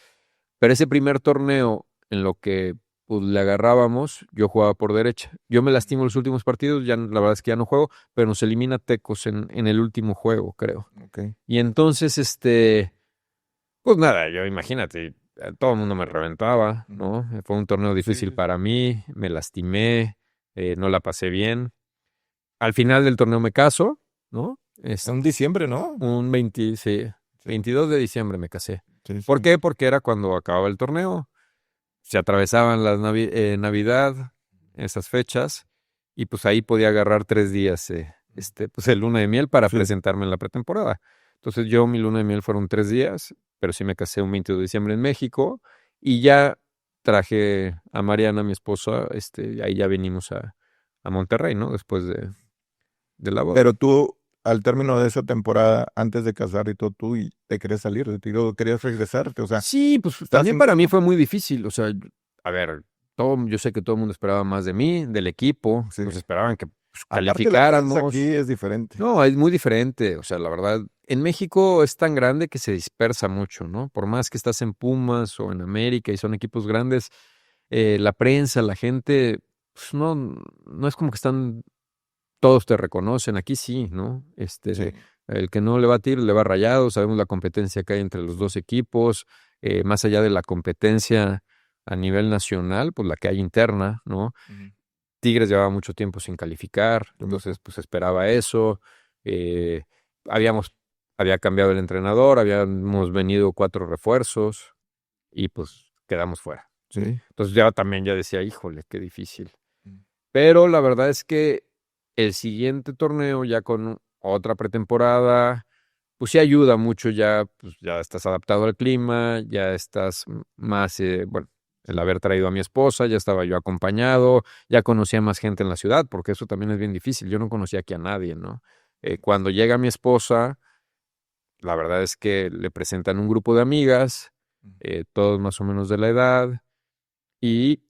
pero ese primer torneo en lo que pues, le agarrábamos, yo jugaba por derecha. Yo me lastimo los últimos partidos, ya la verdad es que ya no juego, pero nos elimina Tecos en el último juego, creo. Ok. Y entonces, pues nada, yo imagínate, todo el mundo me reventaba, ¿no? Fue un torneo Sí, difícil sí, sí. para mí, me lastimé, no la pasé bien. Al final del torneo me caso, ¿no? En diciembre, ¿no? Sí, Sí, 22 de diciembre me casé. sí, ¿Por sí. qué? Porque era cuando acababa el torneo, se atravesaban las Navidad, esas fechas, y pues ahí podía agarrar 3 días, pues el luna de miel para Sí. presentarme en la pretemporada. Entonces mi luna de miel fueron 3 días, pero sí me casé un 22 de diciembre en México, y ya traje a Mariana, mi esposa, ahí ya venimos a Monterrey, ¿no? Después de la boda. Pero tú, al término de esa temporada, antes de casar y todo, tú y te querías salir de tiro, querías regresarte. O sea, Sí, pues estás también para mí incómodo. fue muy difícil. O sea, a ver, yo sé que todo el mundo esperaba más de mí, del equipo, Sí. nos esperaban que pues, Aparte, la prensa aquí calificáramos. es diferente. No, es muy diferente. O sea, la verdad, en México es tan grande que se dispersa mucho, ¿no? Por más que estás en Pumas o en América y son equipos grandes, la prensa, la gente, pues no es como que están todos te reconocen, aquí sí, ¿no? Sí. El que no le va a tirar, le va a Rayado, sabemos la competencia que hay entre los dos equipos, más allá de la competencia a nivel nacional, pues la que hay interna, ¿no? Ujú. Tigres llevaba mucho tiempo sin calificar, Yo me entonces pues esperaba eso. eh, habíamos, había cambiado el entrenador, habíamos venido 4 refuerzos y pues quedamos fuera. Sí. Entonces ya también ya decía, híjole, qué difícil. Mm. Pero la verdad es que el siguiente torneo, ya con otra pretemporada, pues sí ayuda mucho, ya, pues ya estás adaptado al clima, ya estás más, bueno, el haber traído a mi esposa, ya estaba yo acompañado, ya conocía más gente en la ciudad, porque eso también es bien difícil, yo no conocía aquí a nadie, ¿no? Cuando llega mi esposa, la verdad es que le presentan un grupo de amigas, todos más o menos de la edad, y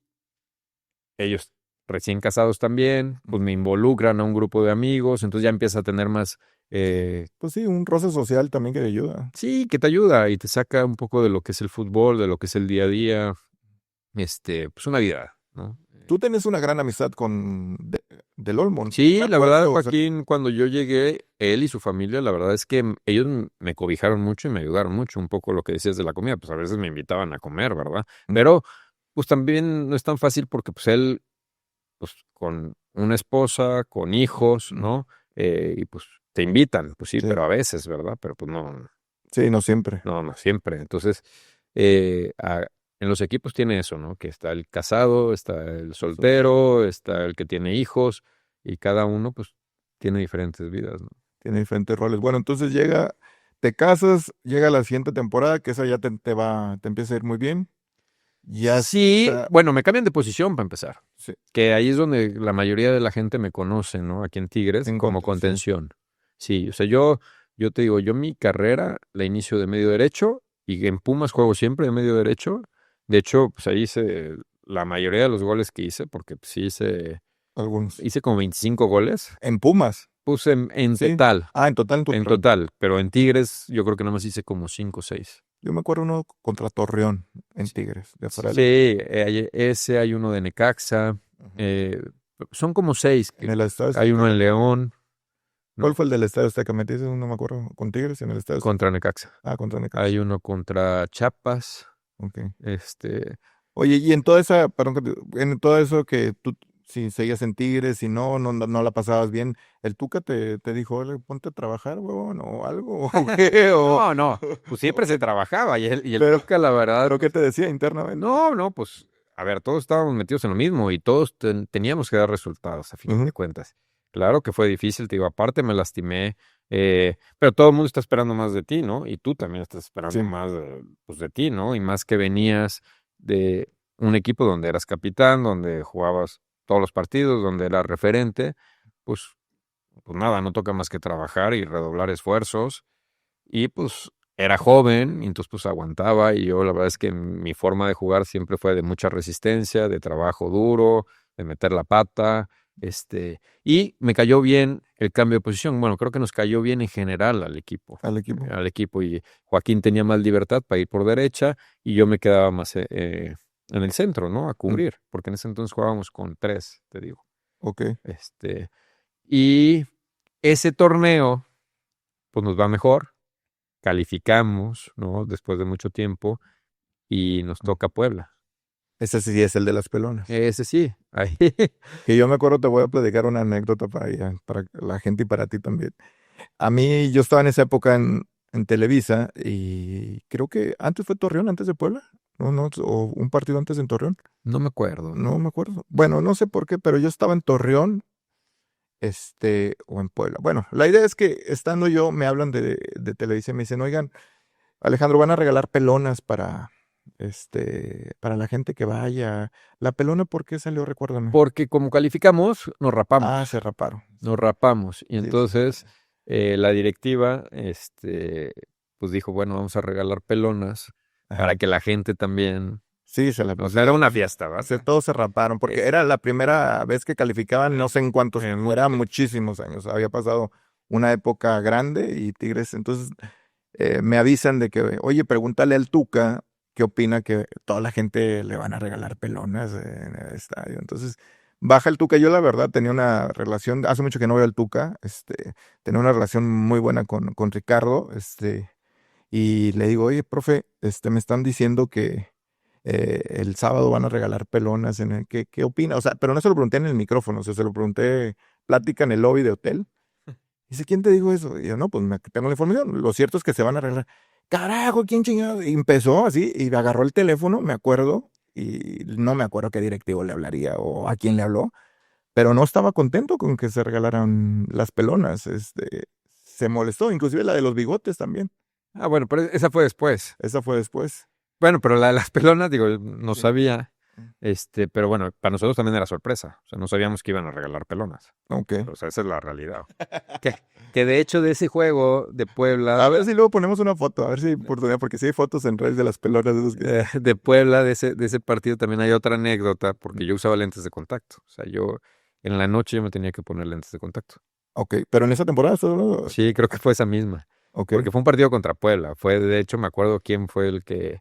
ellos recién casados también, pues me involucran a un grupo de amigos, entonces ya empieza a tener más, Pues sí, un roce social también que te ayuda. sí, que te ayuda y te saca un poco de lo que es el fútbol, de lo que es el día a día, pues una vida, ¿no? Tú tienes una gran amistad con Del Olmo. Me Sí, la verdad, acuerdo, o sea, Joaquín, cuando yo llegué, él y su familia, la verdad es que ellos me cobijaron mucho y me ayudaron mucho, un poco lo que decías de la comida, pues a veces me invitaban a comer, ¿verdad? Pero pues también no es tan fácil porque pues él pues con una esposa, con hijos, ¿no? Y pues te invitan, pues sí, sí, pero a veces, ¿verdad? Pero pues no, sí, no siempre. no, no siempre. Entonces, eh, a- en los equipos tiene eso, ¿no? Que está el casado, está el soltero, está el que tiene hijos, y cada uno, pues, tiene diferentes vidas, ¿no? Tiene diferentes roles. Bueno, entonces te casas, llega la siguiente temporada, que esa ya te empieza a ir muy bien. Ya Sí, está. bueno, me cambian de posición para empezar, Sí, que ahí es donde la mayoría de la gente me conoce, ¿no? Aquí en Tigres, en como contención. contención. Sí, o sea, yo te digo, yo mi carrera la inicio de medio derecho y en Pumas juego siempre de medio derecho. De hecho, pues ahí hice la mayoría de los goles que hice, porque pues, sí Algunos. hice como 25 goles. En Pumas, Puse en sí. total, Ah, en total en tu en carrera. total, pero en Tigres yo creo que nada más hice como 5 o 6. Yo me acuerdo uno contra Torreón en Sí, Tigres, de sí, fuera ese hay uno de Necaxa, Ujú. eh, son como 6, En el Estadio hay uno Azteca. en León, ¿Cuál ¿no? fue el del Estadio Azteca? ¿Metiste? No me acuerdo. ¿Con Tigres en el Estadio Azteca? Contra Necaxa. Ah, contra Necaxa. Hay uno contra Chiapas, Ok. este, Oye, y en toda esa, perdón, en todo eso que tú, si seguías en Tigres, si no la pasabas bien, ¿el Tuca te dijo, "Órale, ponte a trabajar, huevón, o algo, o qué, o, no, no, pues siempre se trabajaba y el pero, Tuca, la verdad, pero qué pues, te decía internamente? no, no, pues, a ver, todos estábamos metidos en lo mismo y todos teníamos que dar resultados a fin de Ujú. cuentas. Claro que fue difícil, te digo, aparte me lastimé, pero todo el mundo está esperando más de ti, ¿no? Y tú también estás esperando Sí, más pues, de ti, ¿no? Y más que venías de un equipo donde eras capitán, donde jugabas todos los partidos, donde eras referente, pues, pues nada, no toca más que trabajar y redoblar esfuerzos y pues era joven, y entonces pues aguantaba y yo la verdad es que mi forma de jugar siempre fue de mucha resistencia, de trabajo duro, de meter la pata, y me cayó bien el cambio de posición. Bueno, creo que nos cayó bien en general al equipo. al equipo y Joaquín tenía más libertad para ir por derecha y yo me quedaba más en el centro, ¿no? A Mm, cubrir, porque en ese entonces jugábamos con 3, te digo. ok. Y ese torneo, pues nos va mejor, calificamos, ¿no? Después de mucho tiempo y nos Mm. toca Puebla. Ese sí es el de las pelonas. Ese sí, ahí. Que yo me acuerdo, te voy a platicar una anécdota para la gente y para ti también. A mí, yo estaba en esa época en Televisa y creo que antes fue Torreón, antes de Puebla. No, no, o un partido antes en Torreón. No me acuerdo. No me acuerdo. Bueno, no sé por qué, pero yo estaba en Torreón, o en Puebla. Bueno, la idea es que estando yo, me hablan de Televisa y me dicen, oigan, Alejandro, van a regalar pelonas para la gente que vaya. La pelona, ¿por qué salió? Recuérdame. Porque como calificamos, nos Ah, rapamos, se raparon. nos rapamos. Y Sí, sí. entonces la directiva, pues dijo, bueno, vamos a regalar pelonas para Ajá. que la gente también, Sí, o sea, era una fiesta, ¿verdad? todos se raparon, porque Eh, era la primera vez que calificaban, no sé en cuántos, eran muchísimos años. Había pasado una época grande y Tigres, entonces me avisan de que, oye, pregúntale al Tuca qué opina que toda la gente le van a regalar pelonas en el estadio. Entonces baja el Tuca. Yo la verdad tenía una relación, hace mucho que no veo al Tuca, tenía una relación muy buena con Ricardo, y le digo, oye, profe, me están diciendo que el sábado van a regalar pelonas, ¿qué opina? O sea, pero no se lo pregunté en el micrófono, o sea, se lo pregunté, plática en el lobby de hotel. Dice, ¿quién te dijo eso? Y yo, no, pues me tengo la información. Lo cierto es que se van a regalar. Carajo, ¿quién chingado? Y empezó así y agarró el teléfono, me acuerdo, y no me acuerdo qué directivo le hablaría o a quién le habló, pero no estaba contento con que se regalaran las pelonas. Se molestó, inclusive la de los bigotes también. Ah, bueno, pero esa fue después. Esa fue después. Bueno, pero la de las pelonas, digo, no Sí. sabía, pero bueno, para nosotros también era sorpresa. O sea, no sabíamos que iban a regalar pelonas. Ok. O sea, esa es la realidad. Que, que de hecho de ese juego de Puebla, A ver si luego ponemos una foto, a ver si hay oportunidad, porque sí hay fotos en redes de las pelonas de esos de Puebla, de ese partido también hay otra anécdota, porque yo usaba lentes de contacto. O sea, yo en la noche yo me tenía que poner lentes de contacto. Ok, pero en esa temporada solo. Sí, creo que fue esa misma. Ok, Porque fue un partido contra Puebla. De hecho, me acuerdo quién fue el que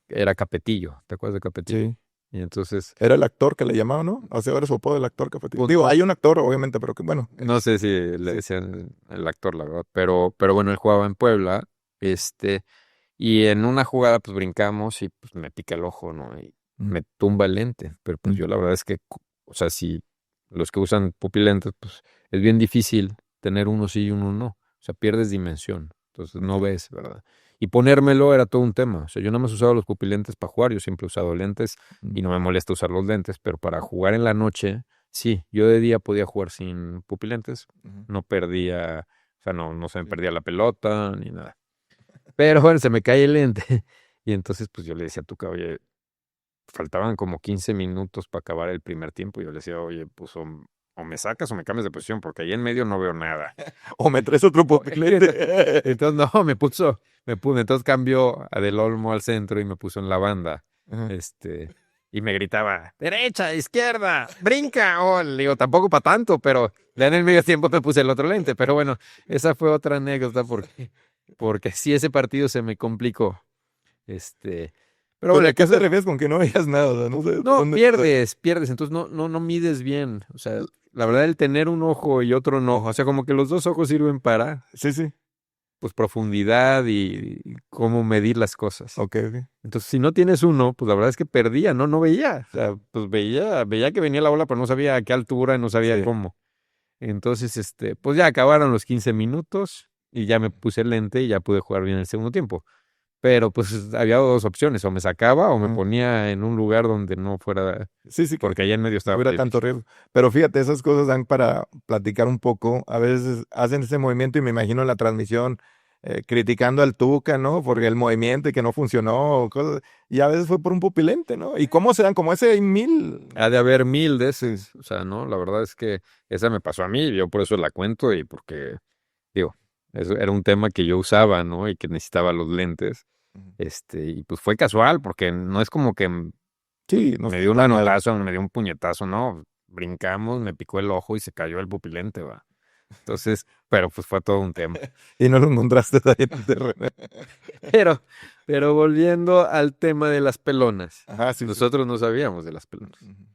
era Capetillo. ¿Te acuerdas de Capetillo? sí. Y entonces, Era el actor que le llamaban, ¿no? O sea, ahora su apodo del actor que fue. pues, Digo, hay un actor, obviamente, pero que bueno. no sé si le Sí. decían el actor, la verdad. Pero bueno, él jugaba en Puebla. Y en una jugada, pues brincamos y pues me pica el ojo, ¿no? Y Mm, me tumba el lente. Pero pues mm, yo la verdad es que, o sea, si los que usan pupilentes, pues es bien difícil tener uno sí y uno no. O sea, pierdes dimensión. Entonces no ok, ves, ¿verdad? Y ponérmelo era todo un tema. O sea, yo nada más usaba los pupilentes para jugar. Yo siempre he usado lentes mm, y no me molesta usar los lentes, pero para jugar en la noche, sí. Yo de día podía jugar sin pupilentes. ujú, No perdía, o sea, no se me sí. perdía la pelota ni nada. Pero bueno, se me cae el lente. Y entonces, pues yo le decía a Tuca, oye, faltaban como 15 minutos para acabar el primer tiempo. Y yo le decía, oye, pues o me sacas o me cambias de posición, porque ahí en medio no veo nada. O me traes otro pupilente. Entonces, no, entonces cambió a Del Olmo al centro y me puso en la banda. Ajá. Y me gritaba, derecha, izquierda, brinca. Oh, le digo, tampoco para tanto, pero ya en el medio tiempo me puse el otro lente. Pero bueno, esa fue otra anécdota porque sí ese partido se me complicó. Este, pero Pero bueno, ¿a qué se refieres con que no veías nada? O sea, no sé no, dónde. pierdes, entonces no mides bien. O sea, la verdad, el tener un ojo y otro no, o sea, como que los dos ojos sirven para, Sí, sí. pues, profundidad y cómo medir las cosas. Ok, ok. Entonces, si no tienes uno, pues la verdad es que perdía, no veía. O sea, pues veía que venía la bola, pero no sabía a qué altura, no sabía Sí. cómo. Entonces, pues ya acabaron los 15 minutos y ya me puse el lente y ya pude jugar bien el segundo tiempo. Pero pues había dos opciones, o me sacaba o me Ajá. ponía en un lugar donde no fuera, Sí, sí, que porque allá en medio no estaba hubiera tanto difícil. riesgo. Pero fíjate, esas cosas dan para platicar un poco. A veces hacen ese movimiento y me imagino en la transmisión criticando al Tuca, ¿no? Porque el movimiento y que no funcionó, o cosas. Y a veces fue por un pupilente, ¿no? ¿Y cómo se dan? Como ese hay mil. Ha de haber mil de Sí. esas, o sea, ¿no? La verdad es que esa me pasó a mí, yo por eso la cuento y porque, digo, eso era un tema que yo usaba, ¿no? Y que necesitaba los lentes, Ujú. y pues fue casual, porque no es como que Sí, no me está dio un planeado. manotazo, me dio un puñetazo, no, brincamos, me picó el ojo y se cayó el pupilente, va. Entonces, pero pues fue todo un tema. Y no lo encontraste ahí en el terreno. Pero, pero volviendo al tema de las pelonas, Ajá, sí, sí. nosotros no sabíamos de las pelonas. Ujú.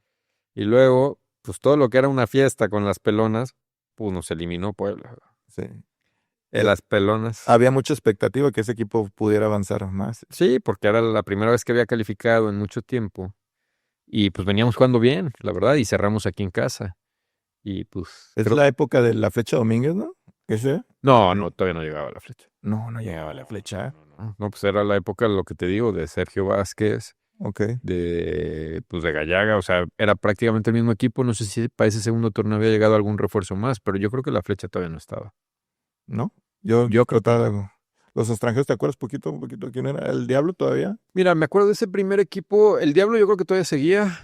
Y luego, pues todo lo que era una fiesta con las pelonas, pues nos eliminó Puebla. Sí. De Eh, las pelonas. había mucha expectativa que ese equipo pudiera avanzar más. Sí, porque era la primera vez que había calificado en mucho tiempo. Y pues veníamos jugando bien, la verdad, y cerramos aquí en casa. Y pues Es creo. la época de la flecha Domínguez, ¿no? ¿Qué sea? No, no, todavía no llegaba la flecha. No, no llegaba la flecha. No, pues era la época, lo que te digo, de Sergio Vázquez, Ok. de Gallaga, o sea, era prácticamente el mismo equipo. No sé si para ese segundo torneo había llegado algún refuerzo más, pero yo creo que la flecha todavía no estaba. ¿No? Yo Yo creo que trataba no. de. Los extranjeros, ¿te acuerdas un poquito quién era? ¿El Diablo todavía? Mira, me acuerdo de ese primer equipo. El Diablo yo creo que todavía seguía.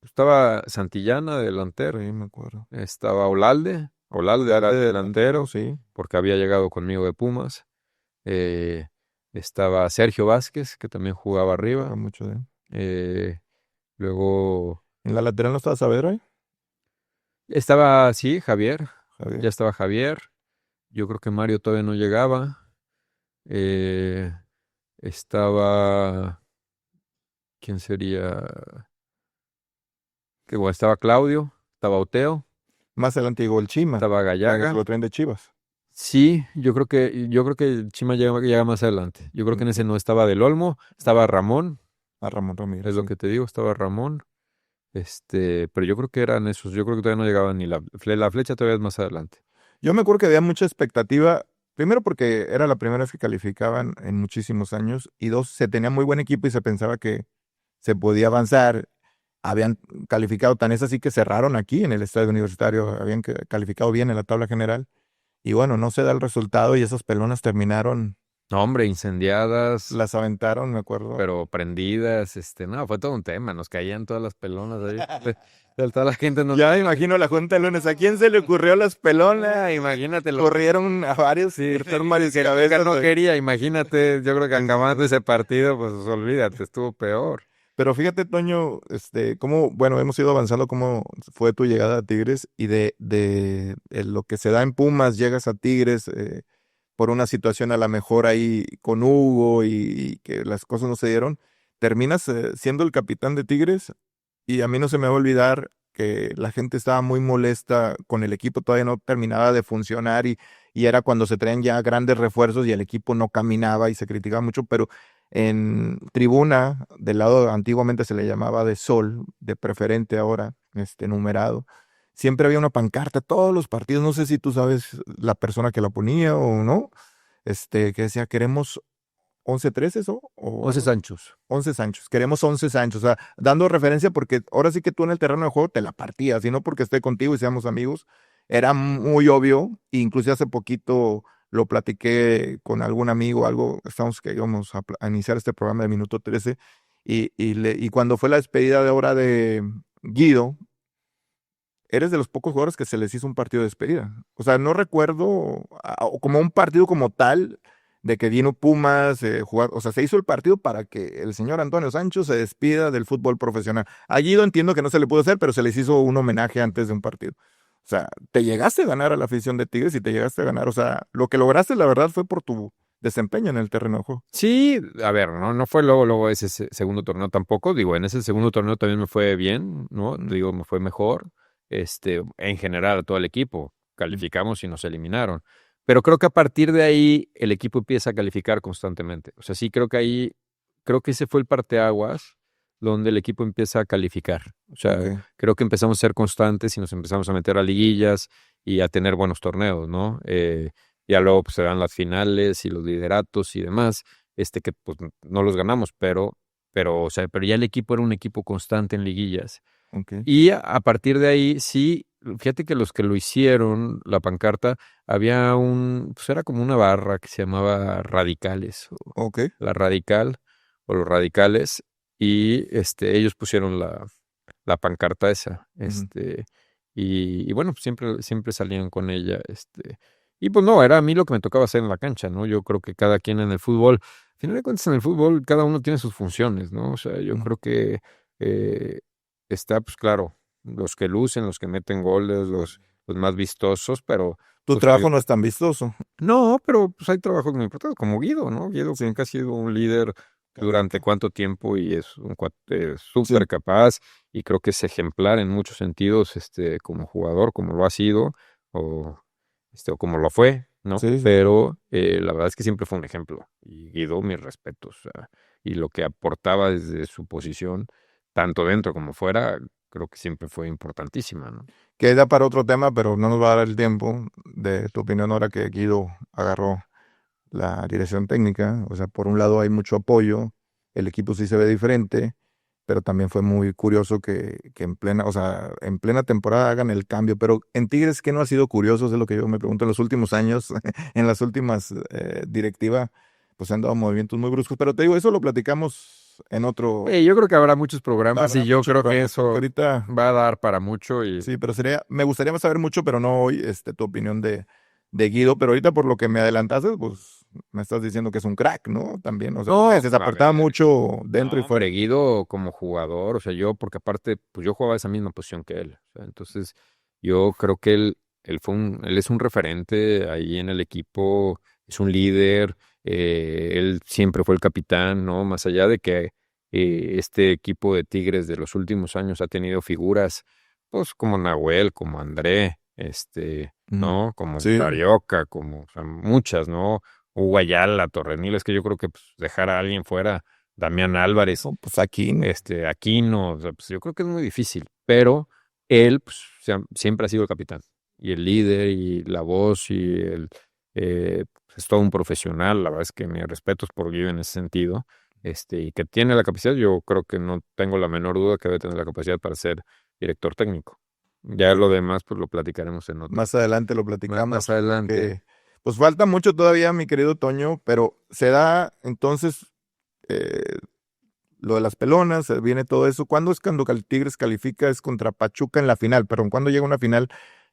Estaba Santillana de Sí, delantero. me acuerdo. Estaba Olalde. Olalde era De delantero, delantero sí. porque había llegado conmigo de Pumas. Eh, Estaba Sergio Vázquez, que también jugaba Me acuerdo arriba. mucho de él. Eh, Luego ¿En la lateral no estaba Saavedra ahí? estaba, sí, Javier. Ya Javier. estaba Javier. Yo creo que Mario todavía no llegaba. Eh, Estaba, ¿quién sería? que bueno, estaba Claudio, estaba Oteo, Más adelante llegó el Chima, estaba que Gallaga. lo traen de Chivas. Sí, yo creo que el Chima llega más adelante. Yo creo que en ese no estaba Del Olmo, estaba Ramón, A Ramón Ramírez, es lo sí. que te digo, estaba Ramón. Pero yo creo que eran esos, yo creo que todavía no llegaban ni la flecha todavía es más adelante. Yo me acuerdo que había mucha expectativa, primero porque era la primera vez que calificaban en muchísimos años, y dos, se tenía muy buen equipo y se pensaba que se podía avanzar. Habían calificado, tan es así que cerraron aquí en el estadio universitario, habían calificado bien en la tabla general, y bueno, no se da el resultado y esas pelonas terminaron, No, hombre, incendiadas, las aventaron, me acuerdo. pero prendidas, no, fue todo un tema, nos caían todas las pelonas ahí. Toda la gente nos... Ya imagino la junta de lunes, ¿a quién se le ocurrió las pelonas? Imagínatelo. Corrieron a varios, Sí, cortaron varias que cabezas. no quería, imagínate, yo creo que acabando ese partido, pues olvídate, estuvo peor. Pero fíjate, Toño, cómo, bueno, hemos ido avanzando, cómo fue tu llegada a Tigres y de lo que se da en Pumas, llegas a Tigres por una situación a la mejor ahí con Hugo y que las cosas no se dieron, terminas siendo el capitán de Tigres y a mí no se me va a olvidar que la gente estaba muy molesta con el equipo, todavía no terminaba de funcionar y era cuando se traían ya grandes refuerzos y el equipo no caminaba y se criticaba mucho, pero en tribuna, del lado antiguamente se le llamaba de sol, de preferente ahora, numerado, siempre había una pancarta, todos los partidos, no sé si tú sabes la persona que la ponía o no, que decía, queremos 11 13 eso, o 11 algo así. Sanchos. 11 Sanchos, queremos 11 Sanchos, o sea, dando referencia porque ahora sí que tú en el terreno de juego te la partías, y no porque esté contigo y seamos amigos, era muy obvio, incluso hace poquito lo platiqué con algún amigo, algo, estamos que íbamos a iniciar este programa de Minuto 13, y cuando fue la despedida de hora de Guido, eres de los pocos jugadores que se les hizo un partido de despedida. O sea, no recuerdo como un partido como tal de que vino Pumas, jugar, o sea, se hizo el partido para que el señor Antonio Sancho se despida del fútbol profesional. A Guido entiendo que no se le pudo hacer, pero se les hizo un homenaje antes de un partido. O sea, te llegaste a ganar a la afición de Tigres y te llegaste a ganar. O sea, lo que lograste, la verdad, fue por tu desempeño en el terreno de juego. Sí, a ver, no fue luego ese segundo torneo tampoco. Digo, en ese segundo torneo también me fue bien, ¿no? Mm, Digo, me fue mejor. En general, a todo el equipo. mm, Calificamos y nos eliminaron. Pero creo que a partir de ahí el equipo empieza a calificar constantemente. O sea, sí creo que ese fue el parteaguas donde el equipo empieza a calificar. O sea, ok. creo que empezamos a ser constantes y nos empezamos a meter a liguillas y a tener buenos torneos, ¿no? Ya luego pues, se dan las finales y los lideratos y demás, que pues no los ganamos, o sea, pero ya el equipo era un equipo constante en liguillas. Ok, Y a partir de ahí, sí, fíjate que los que lo hicieron, la pancarta, había pues era como una barra que se llamaba Radicales, o ok. la Radical, o los Radicales, y ellos pusieron la pancarta esa, Ujú. y bueno, pues siempre salían con ella, y pues no, era a mí lo que me tocaba hacer en la cancha, ¿no? Yo creo que cada quien en el fútbol, al final de cuentas en el fútbol, cada uno tiene sus funciones, ¿no? O sea, yo Mm. creo que eh, está, pues claro, los que lucen, los que meten goles, los más vistosos, pero Tu pues trabajo no es tan vistoso. no, pero pues hay trabajos muy importantes, como Guido, ¿no? Guido Sí, que ha sido un líder durante correcto. cuánto tiempo y es un cuate Sí. súper capaz y creo que es ejemplar en muchos sentidos, como jugador, como lo ha sido o como lo fue, ¿no? Sí, sí. Pero la verdad es que siempre fue un ejemplo y Guido, mis respetos, o sea, y lo que aportaba desde su posición, tanto dentro como fuera, creo que siempre fue importantísima, ¿no? Queda para otro tema, pero no nos va a dar el tiempo de tu opinión ahora que Guido agarró la dirección técnica. O sea, por un lado hay mucho apoyo, el equipo sí se ve diferente, pero también fue muy curioso que en plena, o sea, en plena temporada hagan el cambio. Pero en Tigres, ¿qué no ha sido curioso? Es lo que yo me pregunto en los últimos años, en las últimas directivas, pues se han dado movimientos muy bruscos. Pero te digo, eso lo platicamos en otro, Yo creo que habrá muchos programas y habrá yo muchos creo que programas, porque eso ahorita. va a dar para mucho y Sí, pero me gustaría saber mucho, pero no hoy, tu opinión de Guido, pero ahorita por lo que me adelantaste, pues me estás diciendo que es un crack, ¿no? También, o sea, no, se a apartaba ver, mucho dentro y no, fuera. hombre, Guido como jugador, o sea, porque aparte, pues yo jugaba esa misma posición que él, o sea, entonces yo creo que él es un referente ahí en el equipo, es un líder, él siempre fue el capitán, ¿no? Más allá de que Este equipo de Tigres de los últimos años ha tenido figuras, pues como Nahuel, como André, Mm, ¿no? Como el sí, Carioca, como, o sea, muchas, ¿no? Hugo Ayala, Torrenilo, es que yo creo que pues, dejar a alguien fuera, Damián Álvarez, no, pues aquí, ¿no? Aquino, o sea, pues yo creo que es muy difícil, pero él pues, siempre ha sido el capitán y el líder y la voz y es todo un profesional, la verdad es que mis respetos por Guido en ese sentido, y que tiene la capacidad, yo creo que no tengo la menor duda que debe tener la capacidad para ser director técnico. Ya lo demás, pues lo platicaremos en otro. Más adelante lo Más platicamos, adelante. porque pues falta mucho todavía, mi querido Toño, pero se da entonces eh, lo de las pelonas, viene todo eso. ¿Cuándo es cuando Tigres califica? Es contra Pachuca en la final, pero cuando llega una final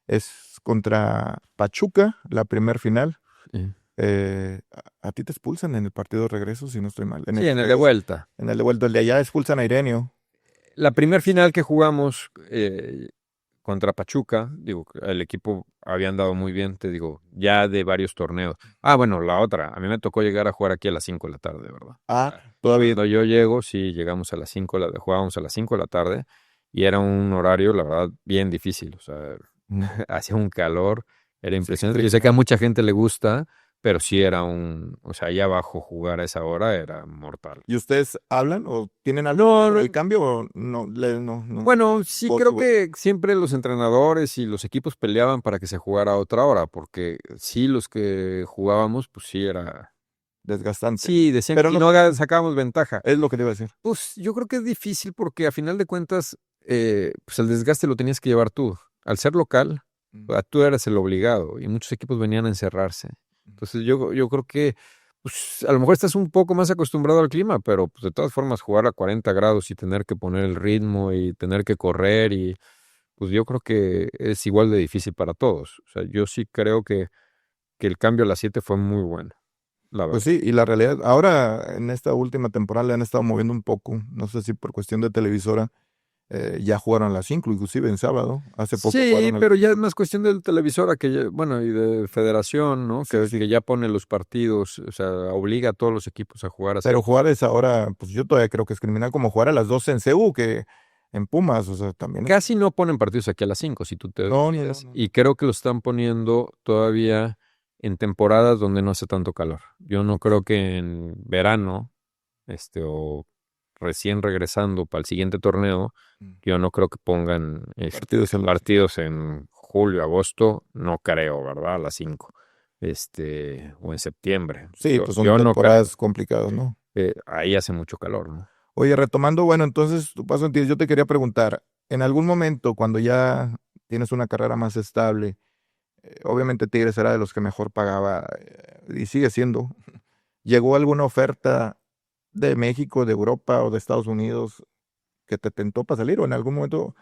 es contra Pachuca, la primer final. Sí, A ti te expulsan en el partido de regreso, si no estoy mal. sí, en el de vuelta. En el de vuelta, el de allá expulsan a Irenio. La primer final que jugamos contra Pachuca, digo, el equipo había andado muy bien, te digo, ya de varios torneos. Ah, bueno, la otra, a mí me tocó llegar a jugar aquí a las 5 de la tarde, ¿verdad? Ah, todavía. Cuando yo llego, sí, llegamos a las 5, jugábamos a las 5 de la tarde y era un horario, la verdad, bien difícil, o sea, Mm, hacía un calor, era sí, impresionante. Yo sé que a tremendo. mucha gente le gusta, pero sí era o sea, allá abajo jugar a esa hora era mortal. ¿Y ustedes hablan o tienen algo No, por no, el cambio o no? No, no. bueno, sí creo que siempre los entrenadores y los equipos peleaban para que se jugara a otra hora, porque sí, los que jugábamos, pues sí era. Desgastante. Sí, decían que Pero si no, no sacábamos ventaja. es lo que te iba a decir. Pues yo creo que es difícil porque a final de cuentas, pues el desgaste lo tenías que llevar tú. Al ser local, Mm, tú eras el obligado y muchos equipos venían a encerrarse. Entonces yo creo que pues, a lo mejor estás un poco más acostumbrado al clima, pero pues de todas formas jugar a 40 grados y tener que poner el ritmo y tener que correr y pues yo creo que es igual de difícil para todos. O sea, yo sí creo que el cambio a las 7 fue muy bueno, la pues verdad. sí, y la realidad, ahora en esta última temporada le han estado moviendo un poco, no sé si por cuestión de televisora, ya jugaron a las 5, inclusive en sábado, hace poco Sí, jugaron pero ya es más cuestión del televisora bueno, y de federación, ¿no? sí, sí. Que ya pone los partidos, o sea, obliga a todos los equipos a jugar así. Pero jugar a esa hora, pues yo todavía creo que es criminal como jugar a las 12 en CU, que en Pumas, o sea, también es... Casi no ponen partidos aquí a las 5 si tú te No, no, no, fijas, no. y creo que lo están poniendo todavía en temporadas donde no hace tanto calor. Yo no creo que en verano, o recién regresando para el siguiente torneo, Mm. yo no creo que pongan Partidos en la... partidos en julio, agosto, no creo, ¿verdad? A las 5 o en septiembre. Sí, pues son Yo no creo. temporadas complicadas, ¿no? Ahí hace mucho calor, ¿no? Oye, retomando, bueno, entonces tu paso en ti, yo te quería preguntar, en algún momento cuando ya tienes una carrera más estable, obviamente Tigres era de los que mejor pagaba y sigue siendo, ¿llegó alguna oferta de México, de Europa o de Estados Unidos que te tentó para salir o en algún momento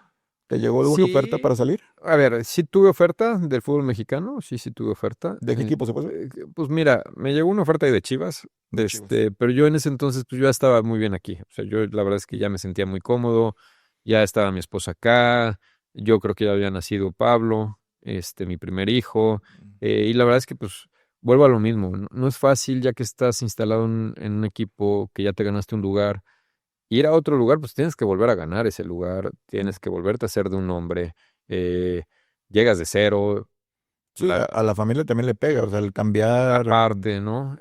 te llegó alguna oferta para Sí, salir? a ver, sí tuve oferta del fútbol mexicano, sí tuve oferta. ¿De qué equipo se puede? Pues mira, me llegó una oferta ahí de Chivas, De Chivas. pero yo en ese entonces pues yo ya estaba muy bien aquí. O sea, yo la verdad es que ya me sentía muy cómodo, ya estaba mi esposa acá, yo creo que ya había nacido Pablo, mi primer hijo, y la verdad es que pues vuelvo a lo mismo, no, no es fácil ya que estás instalado en un equipo que ya te ganaste un lugar. Ir a otro lugar, pues tienes que volver a ganar ese lugar, Mm. tienes que volverte a hacer de un hombre, eh, llegas de cero, Sí, a la familia también le pega, o sea, el cambiar. aparte, ¿no?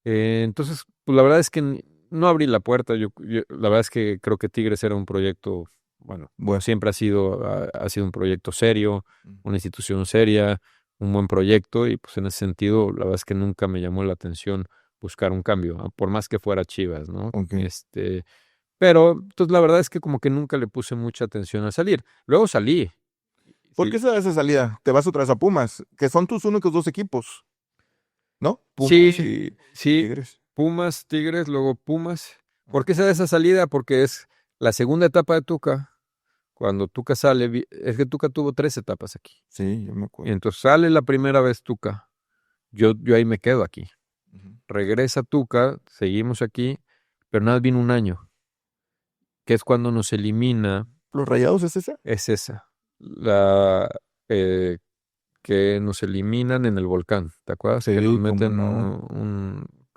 Entonces, pues la verdad es que no abrí la puerta, la verdad es que creo que Tigres era un proyecto, bueno, como Bueno, siempre ha sido un proyecto serio, mm, una institución seria, un buen proyecto, y pues en ese sentido, la verdad es que nunca me llamó la atención buscar un cambio, por más que fuera Chivas, ¿no? ok. Pero, entonces, la verdad es que como que nunca le puse mucha atención a salir. Luego salí. ¿Por qué Sí, se da esa salida? Te vas otra vez a Pumas, que son tus únicos dos equipos, ¿no? Pumas sí, y sí, Tigres. Pumas, Tigres, luego Pumas. ¿Por Ah, qué se da esa salida? Porque es la segunda etapa de Tuca. Cuando Tuca sale, es que Tuca tuvo 3 etapas aquí. sí, yo me Y acuerdo. entonces sale la primera vez Tuca. Yo ahí me quedo aquí. Ujú. Regresa Tuca, seguimos aquí, pero nada, vino un año, que es cuando nos elimina, ¿Los Rayados es esa? es esa. La, que nos eliminan en el volcán. ¿Te acuerdas? Que nos Sí, cómo meten no.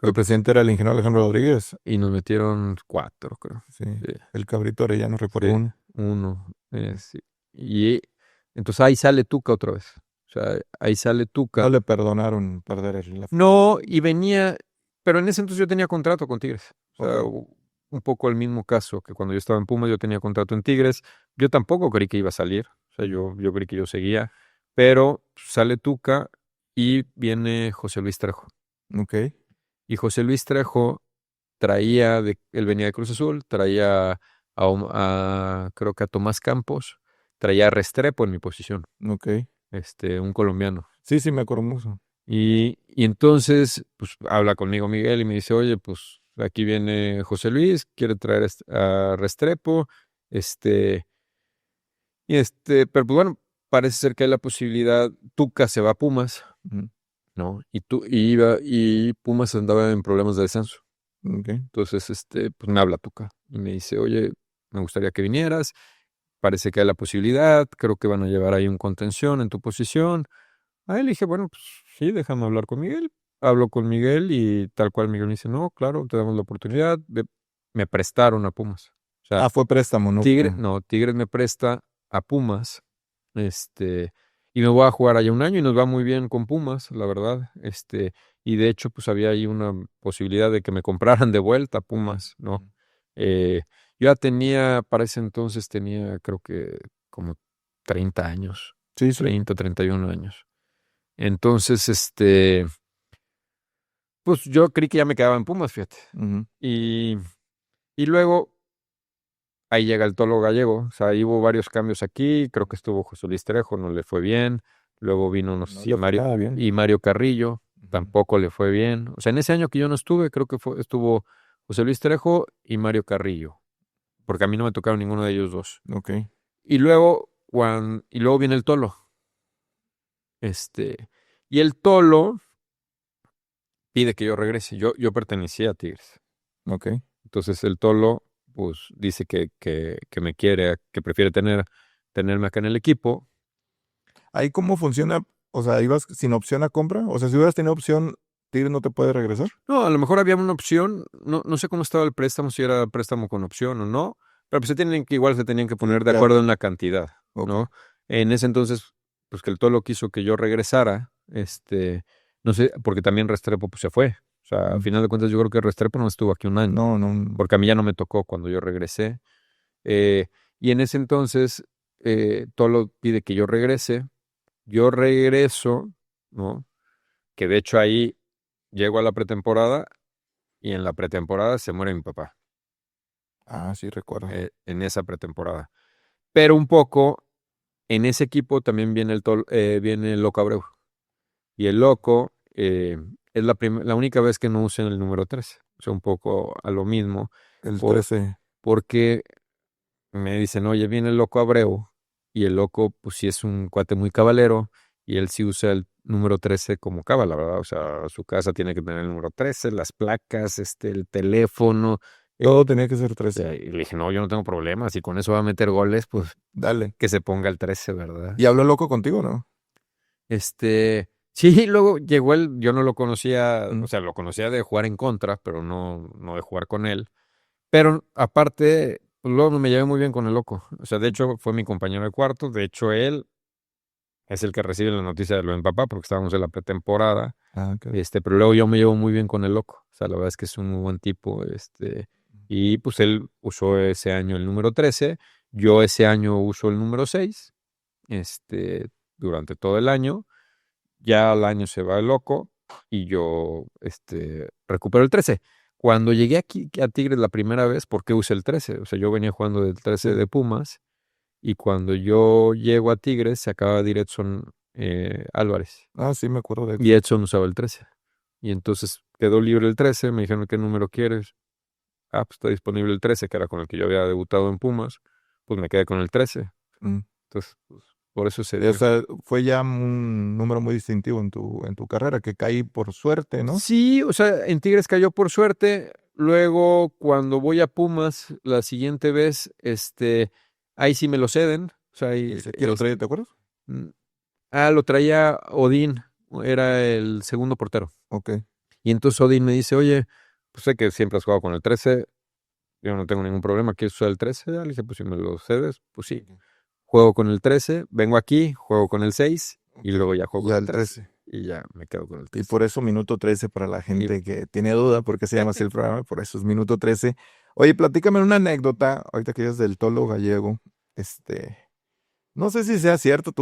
El presidente era el ingeniero Alejandro Rodríguez. Y nos metieron 4, creo. Sí. Sí, El Cabrito Arellano recuerdo sí, uno. 1. Sí. Y entonces ahí sale Tuca otra vez. O sea, ahí sale Tuca. No le perdonaron perder la No, y venía, pero en ese entonces yo tenía contrato con Tigres. O sea, Ok. un poco el mismo caso que cuando yo estaba en Pumas, yo tenía contrato en Tigres. Yo tampoco creí que iba a salir. O sea, yo creí que yo seguía. Pero sale Tuca y viene José Luis Trejo. Ok. Y José Luis Trejo él venía de Cruz Azul, traía creo que a Tomás Campos, traía a Restrepo en mi posición, Ok. un colombiano. Sí, sí, me acuerdo mucho. Y entonces, pues habla conmigo Miguel y me dice, oye, pues aquí viene José Luis, quiere traer a Restrepo, este, pero pues bueno, parece ser que hay la posibilidad, Tuca se va a Pumas, Ujú. ¿no? Y Pumas andaba en problemas de descenso. Ok. Entonces, pues me habla Tuca y me dice, oye, me gustaría que vinieras, parece que hay la posibilidad, creo que van a llevar ahí un contención en tu posición. A él le dije, bueno, pues sí, déjame hablar con Miguel. Hablo con Miguel y tal cual Miguel me dice, no, claro, te damos la oportunidad. Me prestaron a Pumas. O sea, Ah, fue préstamo, ¿no? Tigres me presta a Pumas, y me voy a jugar allá un año y nos va muy bien con Pumas, la verdad. Y de hecho, pues había ahí una posibilidad de que me compraran de vuelta Pumas, ¿no? Eh, yo ya para ese entonces tenía, creo que como 30 años, Sí, sí. 31 años. Entonces, pues yo creí que ya me quedaba en Pumas, fíjate. Ujú. Y, y luego ahí llega el Tolo Gallego, o sea, ahí hubo varios cambios aquí, creo que estuvo José Luis Trejo, no le fue bien, luego vino, no sé No si le fue Mario, nada bien. y Mario Carrillo, Ujú. tampoco le fue bien, o sea, en ese año que yo no estuve, creo que estuvo José Luis Trejo y Mario Carrillo, porque a mí no me tocaron ninguno de ellos dos. Ok. Y luego viene el Tolo, y el Tolo pide que yo regrese, yo pertenecía a Tigres, Ok. entonces el Tolo, pues, dice que me quiere, que prefiere tenerme acá en el equipo. ¿Ahí cómo funciona? O sea, ¿ibas sin opción a compra? O sea, si hubieras tenido opción, Tigres no te puede regresar. No, a lo mejor había una opción, no sé cómo estaba el préstamo, si era préstamo con opción o no, pero pues igual se tenían que Sí, poner de ya. acuerdo en la cantidad, Ok. ¿no? En ese entonces, pues que el Tolo quiso que yo regresara, no sé, porque también Restrepo pues se fue. O sea, a Mm. final de cuentas yo creo que Restrepo no estuvo aquí un año, No, no. porque a mí ya no me tocó cuando yo regresé. Eh, y en ese entonces, Tolo pide que yo regrese, yo regreso, ¿no? Que de hecho ahí llego a la pretemporada y en la pretemporada se muere mi papá, Ah, sí, recuerdo. en esa pretemporada. Pero un poco, en ese equipo también viene el Loco Abreu. Y el Loco es la única vez que no usa el número 13. O sea, un poco a lo mismo, El por, 13. porque me dicen, oye, viene el Loco Abreu. Y el Loco, pues sí es un cuate muy cabalero. Y él sí usa el número 13 como cábala, ¿verdad? O sea, su casa tiene que tener el número 13, las placas, el teléfono. Todo tenía que ser O 13. sea, y le dije, no, yo no tengo problemas. Si con eso va a meter goles, pues Dale. que se ponga el 13, ¿verdad? ¿Y habló loco contigo, no? Sí, luego llegó yo no lo conocía, o Mm. sea, lo conocía de jugar en contra, pero no de jugar con él. Pero aparte, pues, luego me llevé muy bien con el loco. O sea, de hecho, fue mi compañero de cuarto. De hecho, él es el que recibe la noticia de lo de mi papá, porque estábamos en la pretemporada. Ah, ok. Pero luego yo me llevo muy bien con el loco. O sea, la verdad es que es un muy buen tipo. Y pues él usó ese año el número 13. Yo ese año uso el número 6. Durante todo el año. Ya al año se va el loco y yo, recupero el 13. Cuando llegué aquí a Tigres la primera vez, ¿por qué usé el 13? O sea, yo venía jugando del 13 Sí. de Pumas y cuando yo llego a Tigres se acaba de ir Edson Álvarez Ah, sí, me acuerdo de y eso. Edson usaba el 13. Y entonces quedó libre el 13, me dijeron, ¿qué número quieres? Ah, pues está disponible el 13, que era con el que yo había debutado en Pumas. Pues me quedé con el 13. Mm. Entonces, pues, por eso se O dio. sea, fue ya un número muy distintivo en tu carrera, que caí por suerte, ¿no? Sí, o sea, en Tigres cayó por suerte. Luego, cuando voy a Pumas la siguiente vez, ahí sí me lo ceden. O sea, ¿Quién lo traía, te acuerdas? mm, lo traía Odín, era el segundo portero. Ok. Y entonces Odín me dice, oye, pues sé que siempre has jugado con el 13, yo no tengo ningún problema, ¿quieres usar el 13? Le dije, pues si me lo cedes, pues sí. Juego con el 13, vengo aquí, juego con el 6 y luego ya juego Ya con el el 13. 13. Y ya me quedo con el Y 13. por eso minuto 13 para la gente que tiene duda, porque se llama así el programa, por eso es minuto 13. Oye, platícame una anécdota, ahorita que dices del tolo gallego, no sé si sea cierto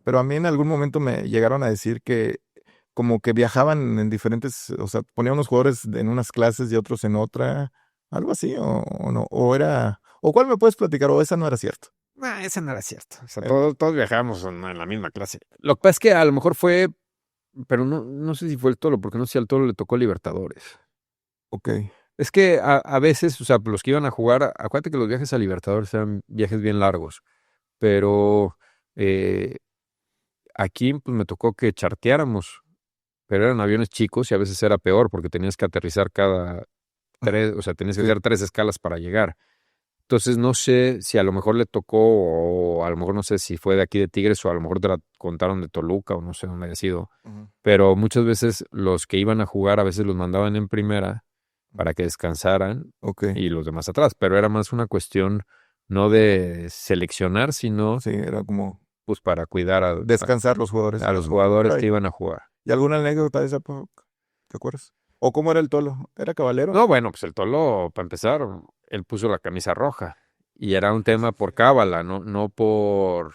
pero a mí en algún momento me llegaron a decir que como que viajaban en diferentes, o sea, ponían unos jugadores en unas clases y otros en otra, algo así, o no, o cuál me puedes platicar, o esa no era cierto. Ese no era cierto. O sea, Eh, todos viajamos en la misma clase. Lo que pasa es que a lo mejor fue, pero no sé si fue el Tolo, porque no sé si al Tolo le tocó Libertadores. ok, Es que a veces, o sea, los que iban a jugar, acuérdate que los viajes a Libertadores eran viajes bien largos, pero eh, aquí pues me tocó que charteáramos, pero eran aviones chicos y a veces era peor porque tenías que aterrizar cada tres, o sea, tenías que sí, hacer 3 escalas para llegar. Entonces no sé si a lo mejor le tocó o a lo mejor no sé si fue de aquí de Tigres o a lo mejor te la contaron de Toluca o no sé dónde haya sido, ujú, pero muchas veces los que iban a jugar a veces los mandaban en primera para que descansaran ok, y los demás atrás, pero era más una cuestión no de seleccionar, sino sí, era como pues para cuidar descansar los jugadores. a los jugadores que Caray. iban a jugar. ¿Y alguna anécdota de esa época? ¿Te acuerdas? ¿O cómo era el tolo? ¿Era caballero? No, bueno, pues el Tolo, para empezar, él puso la camisa roja y era un tema por cábala, no por...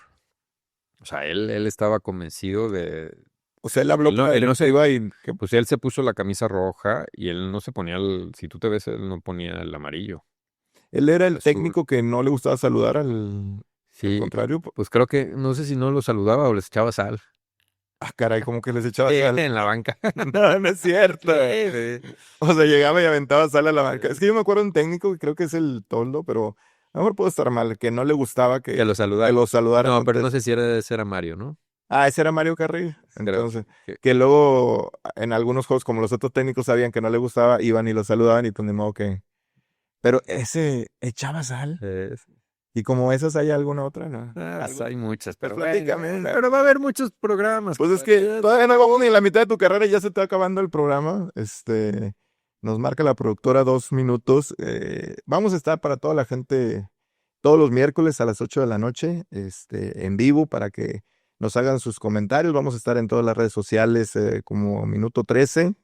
O sea, él estaba convencido de... O sea, él habló con la Él no se... directiva y que Pues él se puso la camisa roja y él no se ponía el... Si tú te ves, él no ponía el amarillo, él era el el azul. técnico que no le gustaba saludar al Sí, contrario. pues creo que, no sé si no lo saludaba o les echaba sal. Ah, caray, como que les echaba Sí, sal. en la banca. No, no es cierto. Sí, O sea, llegaba y aventaba sal a la banca. Es que yo me acuerdo de un técnico que creo que es el Toldo, pero a lo mejor puedo estar mal, que no le gustaba que lo que saludara. lo saludaran No, pero no antes. sé si era de ser a Mario, ¿no? Ah, ese era Mario Carrillo. Creo Entonces, que... que luego en algunos juegos, como los otros técnicos sabían que no le gustaba, iban y lo saludaban y pues ni modo que. Pero ese echaba sal. es- Y como esas, ¿hay alguna otra? ¿No? pues Algo. hay muchas, Pues pero bueno, platícame. pero va a haber muchos programas. Pues es que todavía no vamos ni en la mitad de tu carrera y ya se está acabando el programa. Nos marca la productora 2 minutos. Vamos a estar para toda la gente todos los miércoles a las 8 de la noche, en vivo para que nos hagan sus comentarios. Vamos a estar en todas las redes sociales como Minuto 13.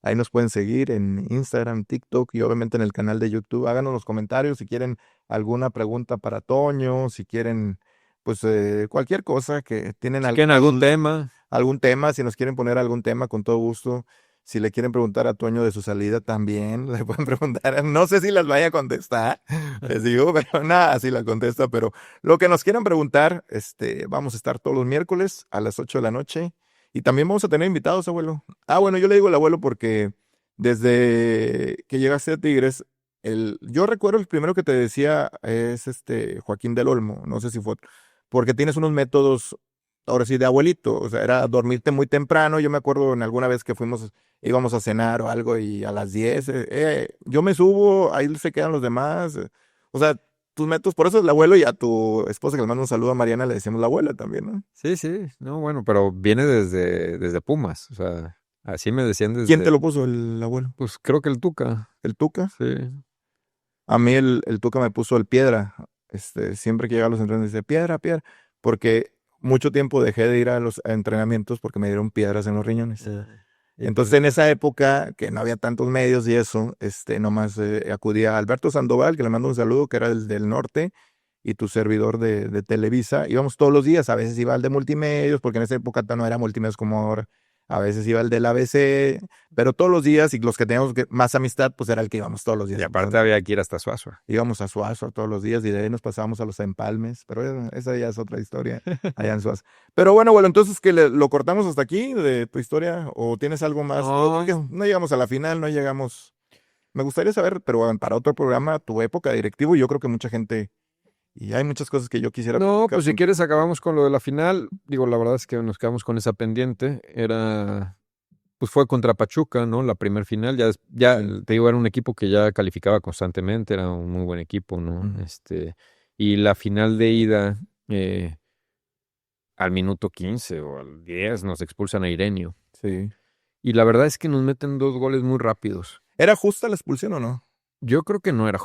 Ahí nos pueden seguir en Instagram, TikTok y obviamente en el canal de YouTube. Háganos los comentarios si quieren alguna pregunta para Toño, si quieren, pues cualquier cosa que tienen Si quieren algún duda, tema, algún tema, si nos quieren poner algún tema, con todo gusto. Si le quieren preguntar a Toño de su salida, también le pueden preguntar. No sé si las vaya a contestar, les digo, pero nada, si la contesta. Pero lo que nos quieran preguntar, vamos a estar todos los miércoles a las 8 de la noche. Y también vamos a tener invitados, abuelo. Ah, bueno, yo le digo el abuelo porque desde que llegaste a Tigres, yo recuerdo el primero que te decía es Joaquín del Olmo. No sé si fue porque tienes unos métodos ahora sí, de abuelito, o sea, era dormirte muy temprano. Yo me acuerdo en alguna vez que íbamos a cenar o algo y a las 10, yo me subo, ahí se quedan los demás. O sea, tus métodos, por eso es el abuelo y a tu esposa que le mando un saludo a Mariana le decimos la abuela también, ¿no? sí, no, bueno, pero viene desde Pumas, o sea, así me decían ¿Quién te desde, lo puso, el abuelo? pues creo que el Tuca, ¿El Tuca? sí, A mí el Tuca me puso el Piedra. Siempre que llega a los entrenamientos dice Piedra, Piedra, porque mucho tiempo dejé de ir a los entrenamientos porque me dieron piedras en los riñones. y Entonces, pues, en esa época, que no había tantos medios y eso, nomás acudía a Alberto Sandoval, que le mando un saludo, que era el del norte, y tu servidor de Televisa. Íbamos todos los días, a veces iba al de multimedios, porque en esa época no era multimedios como ahora. A veces iba al del ABC, pero todos los días, y los que teníamos más amistad, pues era el que íbamos todos los días. y aparte Entonces, había que ir hasta Suazo. íbamos a Suazo todos los días y de ahí nos pasábamos a los empalmes, pero esa ya es otra historia allá en Suazo. Pero bueno, entonces que lo cortamos hasta aquí de tu historia o tienes algo más. No, No llegamos a la final, no llegamos. Me gustaría saber, pero para otro programa, tu época de directivo, yo creo que mucha gente y hay muchas cosas que yo quisiera no, platicar pues si con- quieres acabamos con lo de la final, digo, la verdad es que nos quedamos con esa pendiente, pues fue contra Pachuca, ¿no? La primer final, ya Sí. te digo, era un equipo que ya calificaba constantemente, era un muy buen equipo, ¿no? Ujú. Y la final de ida, al minuto 15 o al 10 nos expulsan a Irenio. Sí. Y la verdad es que nos meten 2 goles muy rápidos. ¿Era justa la expulsión o no? Yo creo que no era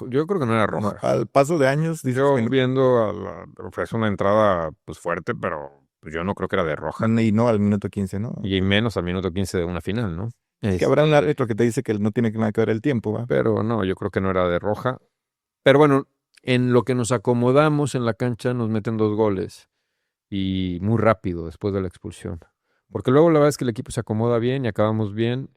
roja. No, al paso de años, dices Yo que viendo ofrece una entrada pues fuerte, pero pues, yo no creo que era de roja. y no al minuto 15, ¿no? Y menos al minuto 15 de una final, ¿no? Que habrá un árbitro que te dice que no tiene nada que ver el tiempo, ¿va? Pero no, yo creo que no era de roja. Pero bueno, en lo que nos acomodamos en la cancha nos meten 2 goles. Y muy rápido después de la expulsión. Porque luego la verdad es que el equipo se acomoda bien y acabamos bien.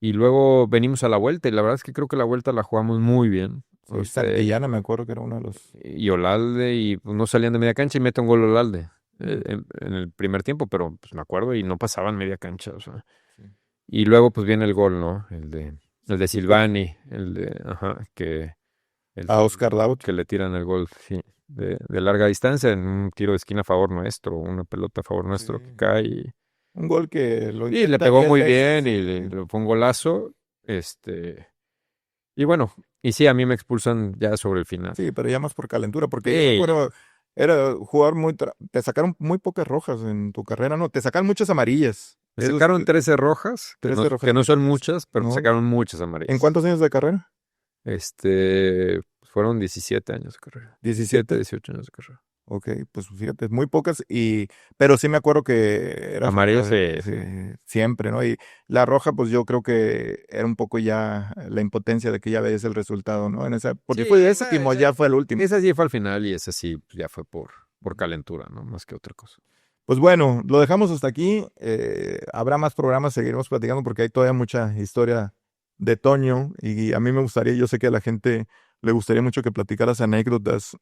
Y luego venimos a la vuelta. Y la verdad es que creo que la vuelta la jugamos muy bien. Sí, Santillana me acuerdo que era uno de los... Y Olalde, y pues, no salían de media cancha y mete un gol Olalde en el primer tiempo, pero pues me acuerdo y no pasaban media cancha. O sea. Sí. Y luego pues viene el gol, ¿no? El de Silvani, a Oscar Laut. Que le tiran el gol, sí, de larga distancia en un tiro de esquina a favor nuestro, una pelota a favor nuestro que cae. Un gol que lo le pegó muy bien y le fue un golazo. Y bueno, y sí, a mí me expulsan ya sobre el final. Sí, pero ya más por calentura, porque era jugar te sacaron muy pocas rojas en tu carrera, ¿no? Te sacaron muchas amarillas. Me sacaron 13 rojas, que no son muchas, pero me sacaron muchas amarillas. ¿En cuántos años de carrera? Fueron 17 años de carrera. 17, 18 años de carrera. Ok, pues fíjate, muy pocas, pero sí me acuerdo que era... Amarillo siempre, ¿no? Y la roja, pues yo creo que era un poco ya la impotencia de que ya veías el resultado, ¿no? Porque fue ese último, ya fue el último. Esa sí fue al final y esa sí ya fue por calentura, ¿no? Más que otra cosa. Pues bueno, lo dejamos hasta aquí. Habrá más programas, seguiremos platicando porque hay todavía mucha historia de Toño y a mí me gustaría, yo sé que a la gente le gustaría mucho que platicaras anécdotas.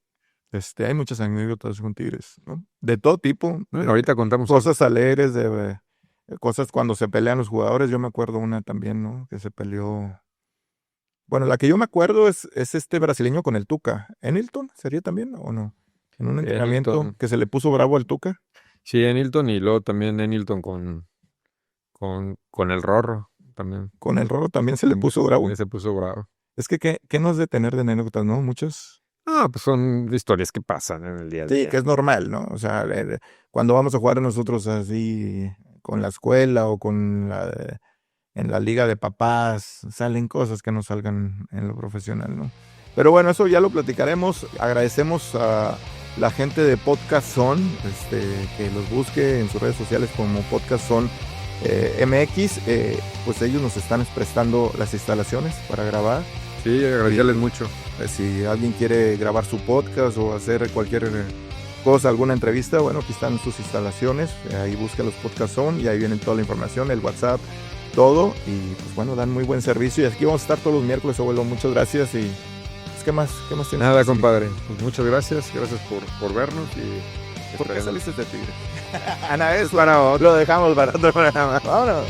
Hay muchas anécdotas con Tigres, ¿no? De todo tipo. Bueno, ahorita contamos cosas alegres, cosas cuando se pelean los jugadores. Yo me acuerdo una también, ¿no? Que se peleó. Bueno, la que yo me acuerdo es este brasileño con el Tuca. ¿Enilton sería también o no? En un entrenamiento Enilton. Que se le puso bravo al Tuca. Sí, Enilton y luego también Enilton con el Rorro también. Con el Rorro también se le puso bravo. Se puso bravo. Es que, ¿qué nos de tener de anécdotas, no? Muchas. Pues son historias que pasan en el día a día. Sí, que es normal, ¿no? O sea, cuando vamos a jugar nosotros así con la escuela o en la liga de papás, salen cosas que no salgan en lo profesional, ¿no? Pero bueno, eso ya lo platicaremos. Agradecemos a la gente de Podcast Zone, que los busque en sus redes sociales como Podcast Zone MX. Pues ellos nos están prestando las instalaciones para grabar. Sí, agradecerles mucho. Si alguien quiere grabar su podcast o hacer cualquier cosa, alguna entrevista, bueno, aquí están sus instalaciones. Ahí busca los Podcast Zone y ahí viene toda la información, el WhatsApp, todo. Y pues bueno, dan muy buen servicio. Y aquí vamos a estar todos los miércoles, abuelo. Muchas gracias. Y pues, ¿qué más tienes? Nada, compadre. Pues muchas gracias. Gracias por vernos. Y ¿por qué saliste de Tigre? Ana, es para otro. Lo dejamos para otro programa. Vámonos.